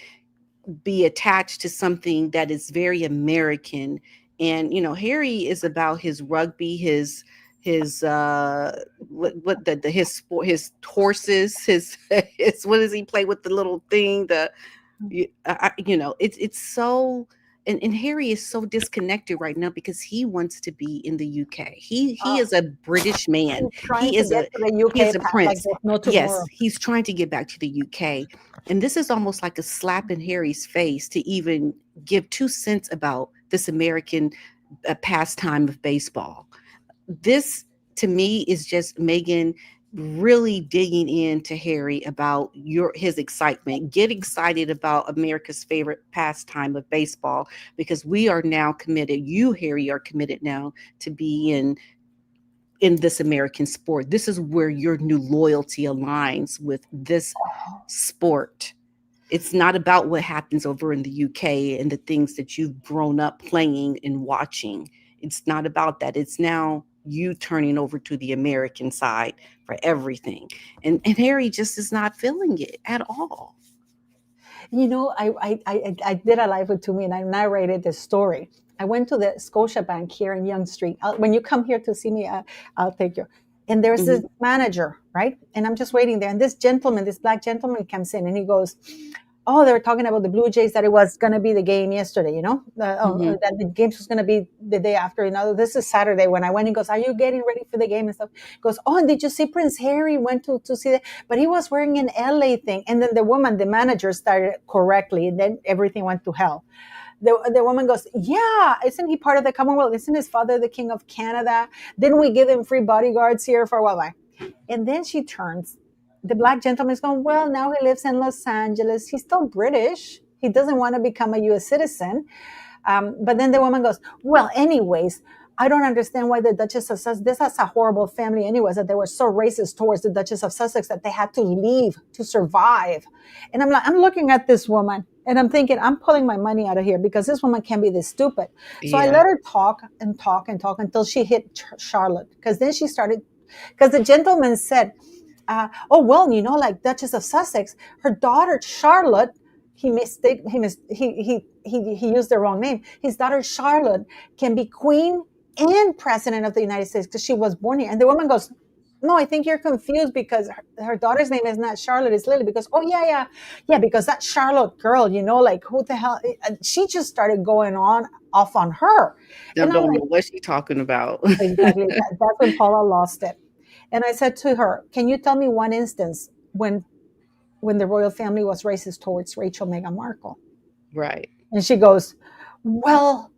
be attached to something that is very American. And Harry is about his rugby, his what the his sport, his horses, his his what does he play with the little thing? It's so. And Harry is so disconnected right now because he wants to be in the UK. He Uh, is a British man. he's trying He to is get a to the he is UK a like prince. there's no Yes, tomorrow. he's trying to get back to the UK. And this is almost like a slap in Harry's face to even give 2 cents about this American pastime of baseball. This to me is just Megan really digging into Harry about his excitement. Get excited about America's favorite pastime of baseball because we are now committed. You, Harry, are committed now to be in this American sport. This is where your new loyalty aligns with this sport. It's not about what happens over in the UK and the things that you've grown up playing and watching. It's not about that. It's now you turning over to the American side for everything. And Harry just is not feeling it at all. I did a live with Tumi and I narrated this story. I went to the Scotia Bank here in Yonge Street. When you come here to see me, I'll take you. And there's this Mhm. manager, right? And I'm just waiting there. And this gentleman, this black gentleman comes in and he goes, oh, they were talking about the Blue Jays, that it was going to be the game yesterday, Mhm. that the game was going to be the day after. This is Saturday. When I went, he goes, are you getting ready for the game and stuff? He goes, oh, and did you see Prince Harry went to see that? But he was wearing an LA thing. And then the woman, the manager, started correctly. And then everything went to hell. The woman goes, yeah, isn't he part of the Commonwealth? Isn't his father the King of Canada? Didn't we give him free bodyguards here for a while? And then she turns. The black gentleman is going, well, now he lives in Los Angeles. He's still British. He doesn't want to become a US citizen. But then the woman goes, well, anyways, I don't understand why the Duchess of Sussex, this is a horrible family anyways, that they were so racist towards the Duchess of Sussex that they had to leave to survive. And I'm looking at this woman and I'm thinking, I'm pulling my money out of here because this woman can't be this stupid. So I Yeah. let her talk and talk and talk until she hit Charlotte. Because then she started, because the gentleman said, oh, well, like Duchess of Sussex, her daughter Charlotte, he used the wrong name. His daughter Charlotte can be queen and president of the United States because she was born here. And the woman goes, no, I think you're confused because her daughter's name is not Charlotte, it's Lily. Because, oh, yeah, because that Charlotte girl, like who the hell? She just started going on off on her. And I'm Don't like, know what she's talking about. exactly. That's when Paula lost it. And I said to her, can you tell me one instance when the royal family was racist towards Rachel Meghan Markle? Right. And she goes, well,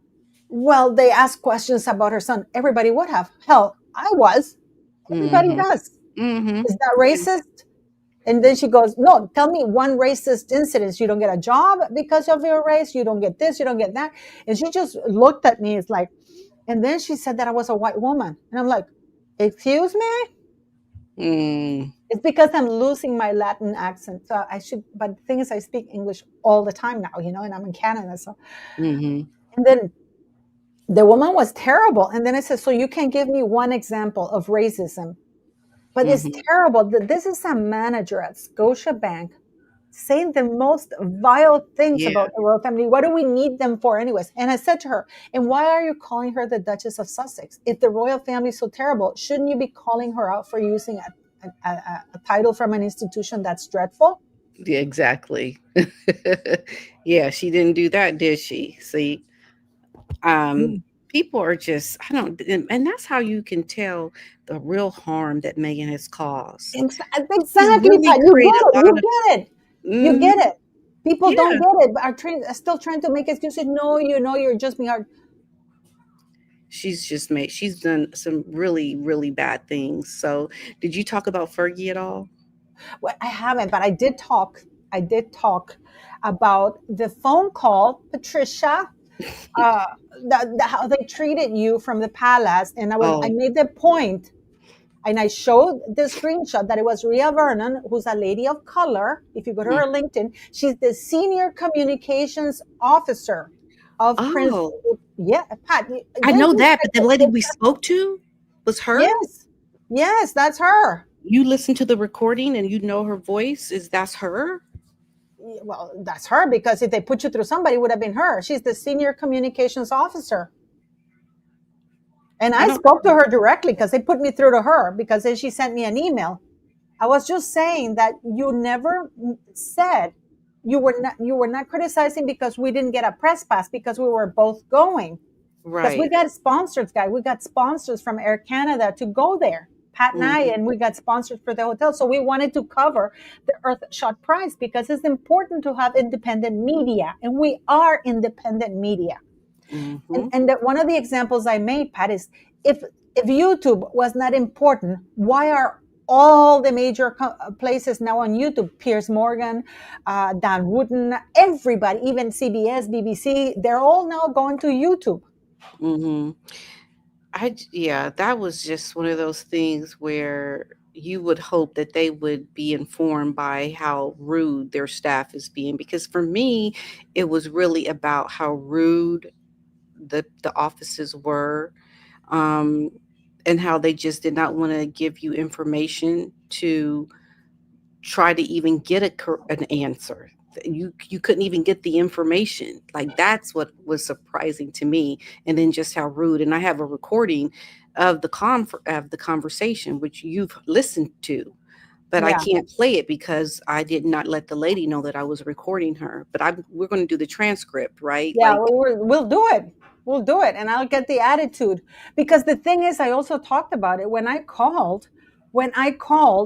they asked questions about her son. Everybody would have. Hell, I was. Everybody Mhm. does. Mhm. Is that Yeah. racist? And then she goes, no, tell me one racist incident. You don't get a job because of your race. You don't get this. You don't get that. And she just looked at me. It's like, and then she said that I was a white woman. And I'm like, excuse me? Mm. It's because I'm losing my Latin accent. So I should, but the thing is, I speak English all the time now, and I'm in Canada. So, Mhm. and then the woman was terrible. And then I said, so you can give me one example of racism, but it's Mhm. terrible that this is a manager at Scotia Bank saying the most vile things Yeah. about the royal family. What do we need them for, anyways? And I said to her, and why are you calling her the Duchess of Sussex? If the royal family is so terrible, shouldn't you be calling her out for using a title from an institution that's dreadful? Yeah, exactly. Yeah, she didn't do that, did she? See, um, Mm. people are just, I don't, and that's how you can tell the real harm that Megan has caused. She's Exactly, really Pat. You get created it. a lot You of, get it. You mhm, get it. People don't Yeah, get it, but are still trying to make excuses. No, you're just being hard. she's done some really, really bad things. So, did you talk about Fergie at all? Well, I haven't, but I did talk. I did talk about the phone call, Patricia, uh, how they treated you from the palace, and I Oh, made the point, and I showed the screenshot that it was Rhea Vernon, who's a lady of color. If you go to mm. her LinkedIn, she's the senior communications officer of Prince. Oh, Yeah, Pat, I they know do that, check but the it. lady we spoke to was her. Yes, yes, that's her. You listened to the recording and you know her voice. Is that's her? Well, that's her because if they put you through somebody, it would have been her. She's the senior communications officer. And I I don't. spoke to her directly because they put me through to her because then she sent me an email. I was just saying that you never said you were not criticizing because we didn't get a press pass because we were both going. Because we Right. got sponsors, guy. We got sponsors from Air Canada to go there. Pat and I, Hmm. and we got sponsors for the hotel. So we wanted to cover the Earthshot Prize because it's important to have independent media. And we are independent media. And, Hmm. and that one of the examples I made, Pat, is if YouTube was not important, why are all the major places now on YouTube? Piers Morgan, Dan Wooden, everybody, even CBS, BBC, they're all now going to YouTube. Hmm. Yeah, that was just one of those things where you would hope that they would be informed by how rude their staff is being. Because for me, it was really about how rude the offices were, um, and how they just did not want to give you information to try to even get an answer. You couldn't even get the information. Like that's what was surprising to me, and then just how rude. And I have a recording of the conversation which you've listened to, but I Yeah. can't play it because I did not let the lady know that I was recording her. But we're going to do the transcript, right? Yeah, Like, we'll do it. We'll do it. And I'll get the attitude. Because the thing is, I also talked about it when I called,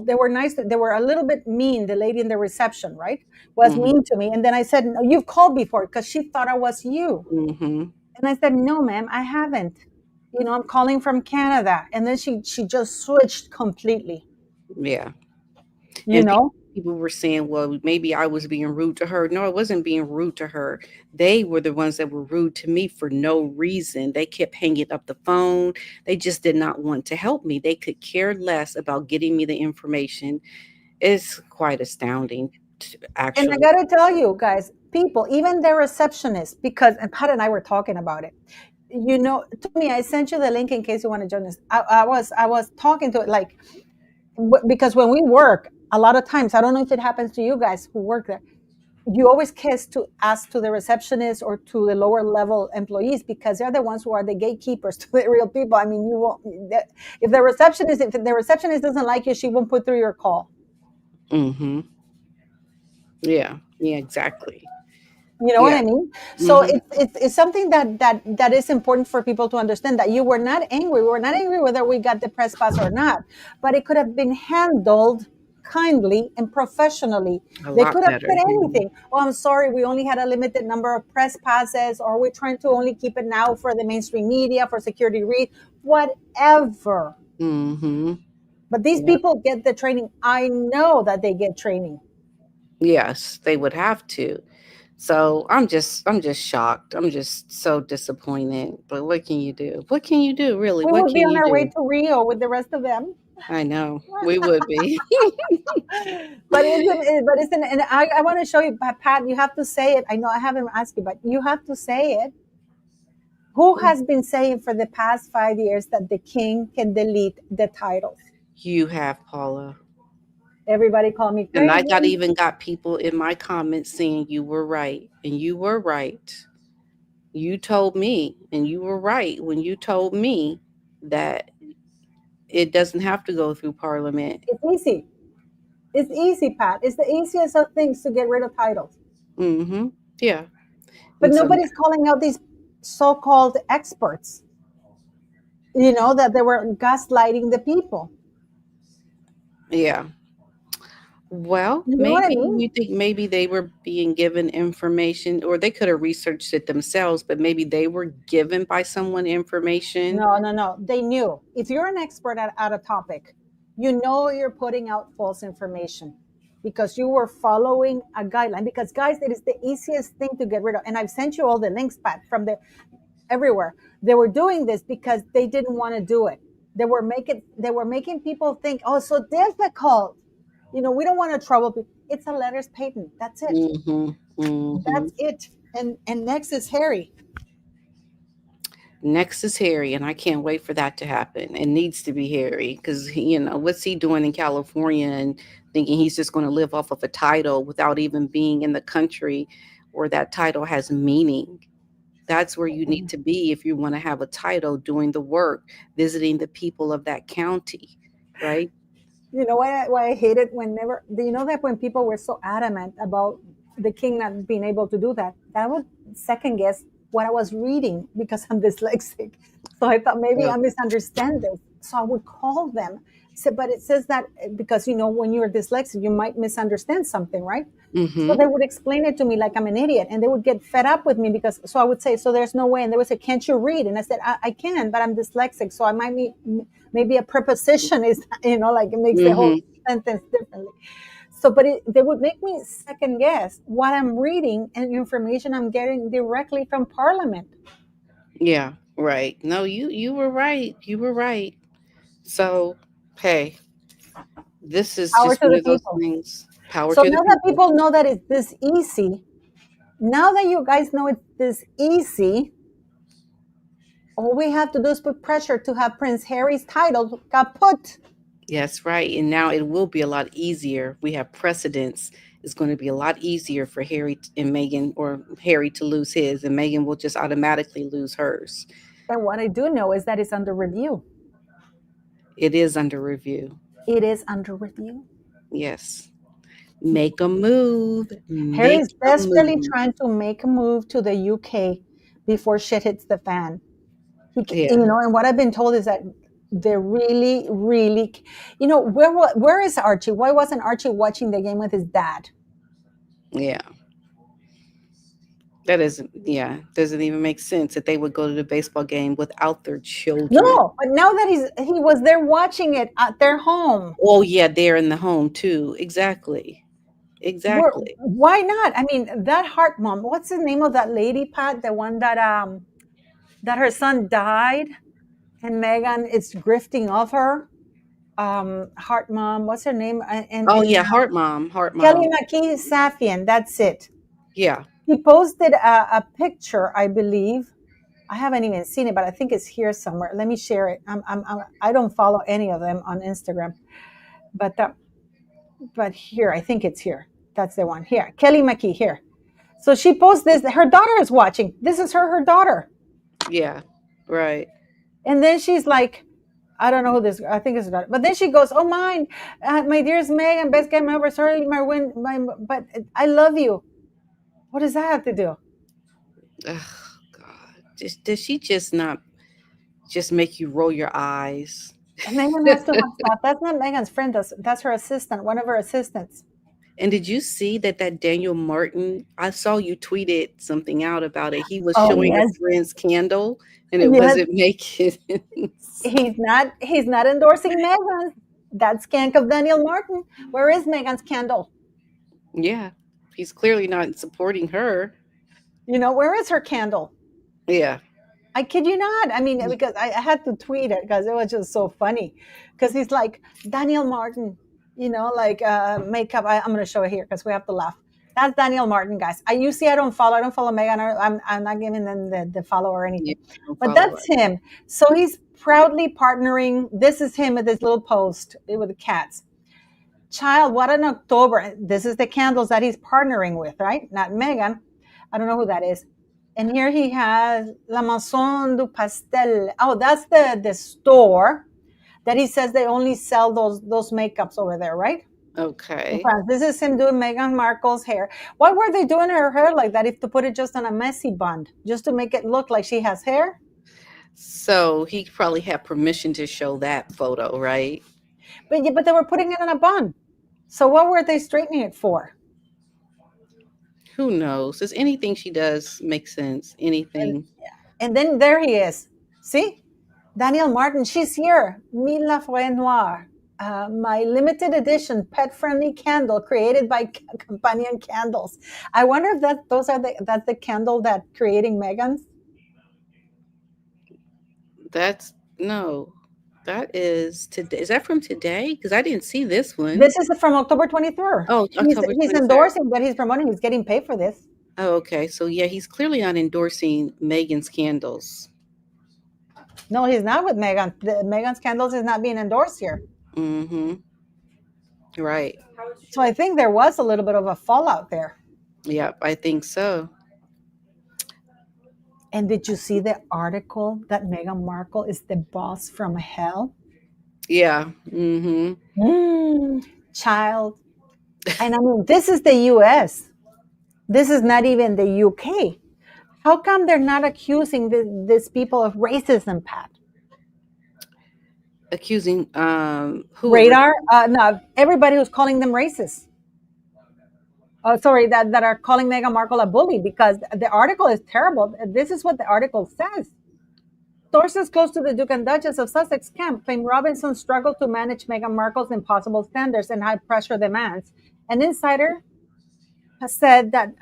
they were nice. They were a little bit mean. The lady in the reception, right, was mhm, mean to me. And then I said, no, you've called before because she thought I was you. mhm, And I said, no, ma'am, I haven't. I'm calling from Canada. And then she just switched completely, yeah. you And know? people were saying, well, maybe I was being rude to her. No, I wasn't being rude to her. They were the ones that were rude to me for no reason. They kept hanging up the phone. They just did not want to help me. They could care less about getting me the information. It's quite astounding, And I actually. got to tell you guys, people, even the receptionist, because, and Pat and I were talking about it. Tommy, I sent you the link in case you want to join us. I was talking to it like, because when we work, a lot of times, I don't know if it happens to you guys who work there, you always kiss to ask to the receptionist or to the lower level employees because they're the ones who are the gatekeepers to the real people. I mean, you won't, if the receptionist doesn't like you, she won't put through your call. Hmm. Yeah. Yeah, exactly. You know what Yeah. I mean? So Hmm. it's something that is important for people to understand that you were not angry. We were not angry whether we got the press pass or not, but it could have been handled kindly and professionally. A They lot could have better. said Hmm. anything. Oh, I'm sorry, we only had a limited number of press passes, or we're trying to only keep it now for the mainstream media for security reasons, whatever. Hmm. But these Yeah. people get the training. I know that they get training. Yes, they would have to. So I'm just shocked. I'm just so disappointed. But what can you do? What can you do, really? We What would be can on you our way do? to Rio with the rest of them. I know we would be. But isn't and I want to show you, Pat, you have to say it. I know I haven't asked you, but you have to say it. Who has been saying for the past 5 years that the king can delete the titles? You have, Paula. Everybody call me And I crazy. got people in my comments saying you were right. And you were right. You told me, and you were right when you told me that it doesn't have to go through Parliament. It's easy. It's easy, Pat. It's the easiest of things to get rid of titles. Mm-hmm. Yeah. But And so, nobody's calling out these so-called experts, that they were gaslighting the people. yeah. Well, You know what I maybe mean? you think maybe they were being given information, or they could have researched it themselves, but maybe they were given by someone information. No, no, no. They knew. If you're an expert at a topic, you know you're putting out false information because you were following a guideline. Because, guys, it is the easiest thing to get rid of. And I've sent you all the links, Pat, from the everywhere. They were doing this because they didn't want to do it. They were making people think, oh, so difficult. We don't want to trouble people. It's a letters patent. That's it. Mm-hmm. Mm-hmm. That's it. And next is Harry. Next is Harry, and I can't wait for that to happen. It needs to be Harry because what's he doing in California and thinking he's just going to live off of a title without even being in the country where that title has meaning. That's where you need to be if you want to have a title, doing the work, visiting the people of that county, right? You know why I hate it whenever, do you know that when people were so adamant about the king not being able to do that, that would second guess what I was reading because I'm dyslexic. So I thought maybe Yeah. I misunderstand this. So I would call them. So, but it says that because when you're dyslexic, you might misunderstand something, right? So Mm-hmm. they would explain it to me like I'm an idiot, and they would get fed up with me because. So I would say, "So there's no way," and they would say, "Can't you read?" And I said, "I can, but I'm dyslexic, so I might be maybe a preposition is like it makes the whole Mm-hmm. sentence differently." So, but they would make me second guess what I'm reading and information I'm getting directly from Parliament. Yeah, right. No, you were right. You were right. So, hey, this is Power just to one the of those people. things. Power So to the now that people. people know that it's this easy, now that you guys know it's this easy, all we have to do is put pressure to have Prince Harry's title kaput. Yes, right. And now it will be a lot easier. We have precedents. It's going to be a lot easier for and Meghan, or Harry to lose his, and Meghan will just automatically lose hers. And what I do know is that it's under review. It is under review. It is under review. Yes. Make a move. Harry Make is a desperately move. trying to make a move to the UK before shit hits the fan. Yeah. And what I've been told is that they're really, really, where is Archie? Why wasn't Archie watching the game with his dad? Yeah. That isn't, yeah, doesn't even make sense that they would go to the baseball game without their children. No, but now that he was there watching it at their home, Oh, yeah, they're in the home too. Exactly. Exactly. why not? I mean, that heart mom. What's the name of that lady, Pat? The one that her son died, and Megan is grifting off her. Heart mom. What's her name? Oh, yeah, Heart Mom. Heart Kelly Mom. McKee Safian. That's it. Yeah. He posted a picture, I believe. I haven't even seen it, but I think it's here somewhere. Let me share it. I don't follow any of them on Instagram, but here, I think it's here. That's the one here. Kelly McKee here. So she posts this. Her daughter is watching. This is her daughter. Yeah. Right. And then she's like, I don't know who this. I think it's her daughter. But then she goes, "Oh, mine, my dearest Megan, best game ever. Sorry, my win, but I love you." What does that have to do? Oh, God. Just does she just not just make you roll your eyes? Megan has too much stuff. That's not Megan's friend. That's her assistant. One of her assistants. And did you see that Daniel Martin? I saw you tweeted something out about it. He was Oh showing a yes, friend's candle, and it yes. wasn't making. He's not endorsing Megan. That skank of Daniel Martin. Where is Megan's candle? Yeah, he's clearly not supporting her. Where is her candle? Yeah. I kid you not. I mean, because I had to tweet it because it was just so funny. Because he's like Daniel Martin, like makeup. I'm going to show it here because we have to laugh. That's Daniel Martin, guys. You see, I don't follow Megan. I'm not giving them the follow or Yeah, anything. don't But follow her. that's him. So he's proudly partnering. This is him with this little post with the cats. Child, what an October. This is the candles that he's partnering with, right? Not Megan. I don't know who that is. And here he has La Maison du Pastel. Oh, that's the store that he says they only sell those makeups over there, right? In Okay. France. This is him doing Meghan Markle's hair. Why were they doing her hair like that if to put it just on a messy bun, just to make it look like she has hair? So he probably had permission to show that photo, right? But yeah, but they were putting it in a bun. So what were they straightening it for? Who knows? Does anything she does make sense? And Anything? and then there he is. See? Daniel Martin, she's here. Mille la Forêt Noire. My limited edition pet friendly candle created by Companion Candles. I wonder if that's the candle that creating Megan's. That's no. That is today. Is that from today? Because I didn't see this one. This is from October 23rd. Oh, October He's 23rd. endorsing what he's promoting. He's getting paid for this. Oh, okay. So yeah, he's clearly not endorsing Megan's candles. No, he's not with Megan. Megan's candles is not being endorsed here. Mm-hmm. Right. So I think there was a little bit of a fallout there. Yep, I think so. And did you see the article that Meghan Markle is the boss from hell? Yeah. Mm-hmm. Child. And I mean, this is the US. This is not even the UK. How come they're not accusing these people of racism, Pat? Accusing who of Radar? No, everybody who's calling them racist. Oh, sorry, that are calling Meghan Markle a bully because the article is terrible. This is what the article says. Sources close to the Duke and Duchess of Sussex camp claim Robinson struggled to manage Meghan Markle's impossible standards and high pressure demands. An insider has said that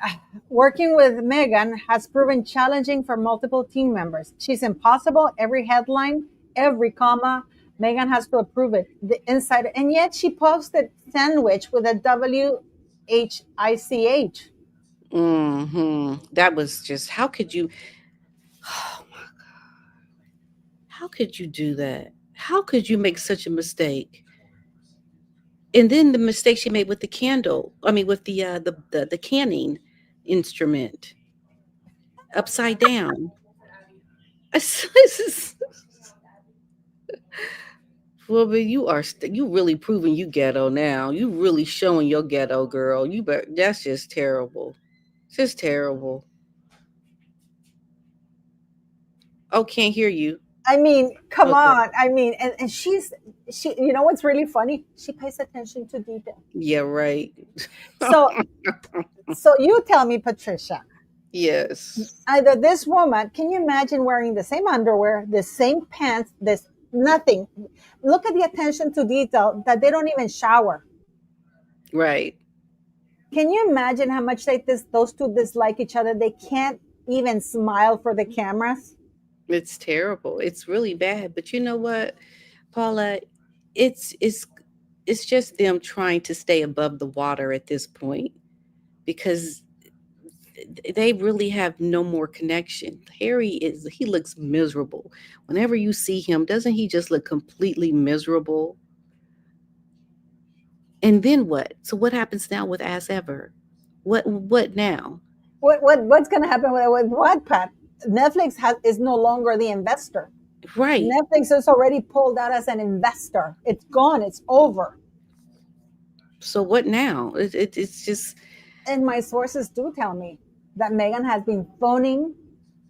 working with Meghan has proven challenging for multiple team members. She's impossible. Every headline, every comma, Meghan has to approve it. The insider, and yet she posted sandwich with a WHICH. That was just how could you how could you do that? How could you make such a mistake? And then the mistake she made with the candle. I mean with the canning instrument upside down. This is well, but you really proving you ghetto now. You really showing your ghetto girl. That's just terrible. Just terrible. Oh, can't hear you. I mean, come Okay. on. I mean, and she. You know what's really funny? She pays attention to detail. Yeah, right. So so you tell me, Patricia, Yes. either this woman, can you imagine wearing the same underwear, the same pants, this nothing. Look at the attention to detail that they don't even shower. Right. Can you imagine how much those two dislike each other? They can't even smile for the cameras. It's terrible. It's really bad. But you know what, Paula? It's it's it's just them trying to stay above the water at this point because they really have no more connection. He looks miserable. Whenever you see him, doesn't he just look completely miserable? And then what? So what happens now with As Ever? What now? What's going to happen with what, Pat? Netflix is no longer the investor. Right. Netflix is already pulled out as an investor. It's gone. It's over. So what now? It's just And my sources do tell me that Meghan has been phoning,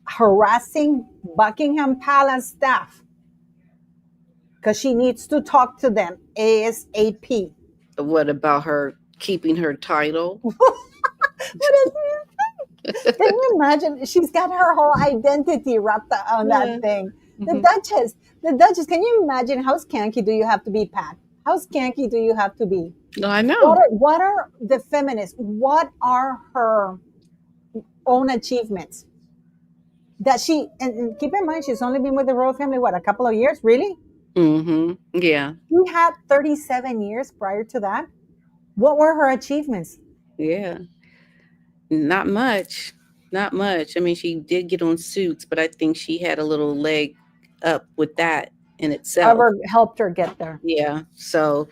harassing Buckingham Palace staff because she needs to talk to them ASAP. what about her keeping her title? What is it? Can you imagine? She's got her whole identity wrapped on Yeah. that thing. The Mhm. Duchess, the Duchess. Can you imagine how skanky do you have to be, Pat? How skanky do you have to be? No, I know. What are the feminists? What are her own achievements? That she and keep in mind she's only been with the royal family what a couple of years, really? Yeah. She had 37 years prior to that. What were her achievements? Yeah. Not much. Not much. I mean, she did get on Suits, but I think she had a little leg up with that in itself. Whoever helped her get there. Yeah. So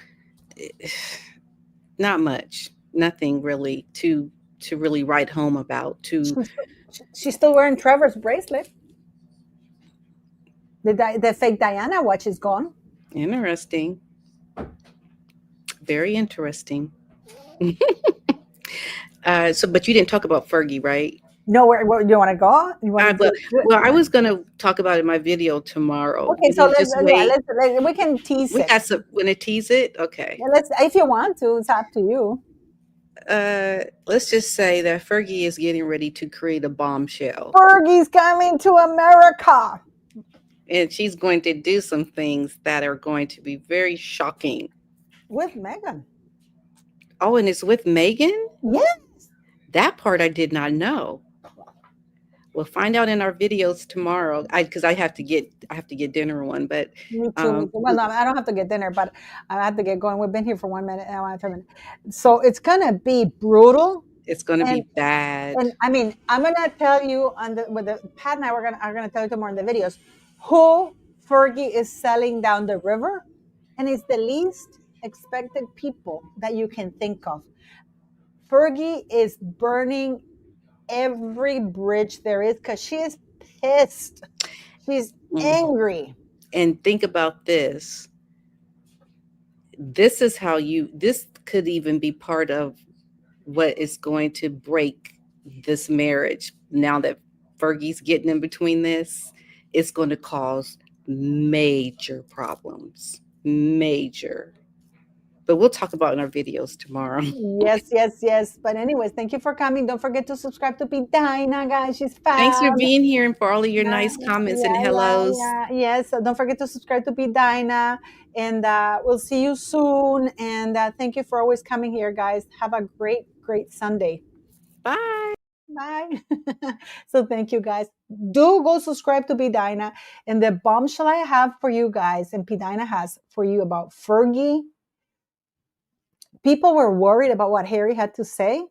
not much. Nothing really to really write home about. To She's still wearing Trevor's bracelet. The fake Diana watch is gone. interesting. Very interesting. So but you didn't talk about Fergie, right? No, where you want to go? You want I to well, do it? well, I was gonna talk about it in my video tomorrow. Okay, You so wanna just wait? we can tease We it. got some wanna tease it? Okay. Yeah, let's if you want to. It's up to you. Let's just say that Fergie is getting ready to create a bombshell, Fergie's coming to America and she's going to do some things that are going to be very shocking. with Megan. Oh, and it's with Megan? Yeah, That part I did not know. We'll find out in our videos tomorrow. Because I have to get dinner one, but me too. Me too. um, Well, no, I don't have to get dinner, but I have to get going. We've been here for 1 minute and I want to 10 minutes. So it's gonna be brutal. it's going to And be bad. I mean, I'm gonna tell you on the with the Pat and I are gonna tell you tomorrow in the videos who Fergie is selling down the river, and it's the least expected people that you can think of. Fergie is burning every bridge there is because she is pissed. She's Mm. angry. And think about this. This could even be part of what is going to break this marriage. Now that Fergie's getting in between this, it's going to cause major problems. Major. But we'll talk about it in our videos tomorrow. Yes, yes, yes. But anyways, thank you for coming. Don't forget to subscribe to Pidina, guys. She's Thanks for fab. being here and for all of your Yeah, nice comments and yeah, yeah, hellos. yeah. Yes. So don't forget to subscribe to Pidina. And we'll see you soon. And thank you for always coming here, guys. Have a great, great Sunday. Bye. Bye. So thank you, guys. Do go subscribe to Pidina. And the bombshell I have for you guys, and Pidina has for you about Fergie. People were worried about what Harry had to say.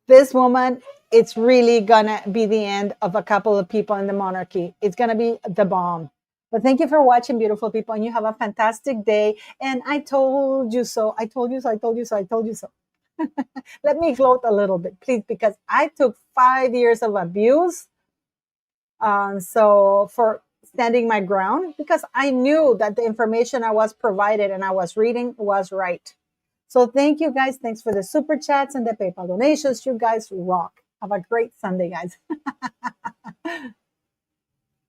This woman, it's really gonna be the end of a couple of people in the monarchy. It's gonna be the bomb. But thank you for watching, beautiful people, and you have a fantastic day. And I told you so. I told you so. I told you so. I told you so. Let me gloat a little bit, please, because I took 5 years of abuse. So for standing my ground, because I knew that the information I was provided and I was reading was right. So thank you guys. Thanks for the super chats and the PayPal donations. You guys rock. Have a great Sunday, guys.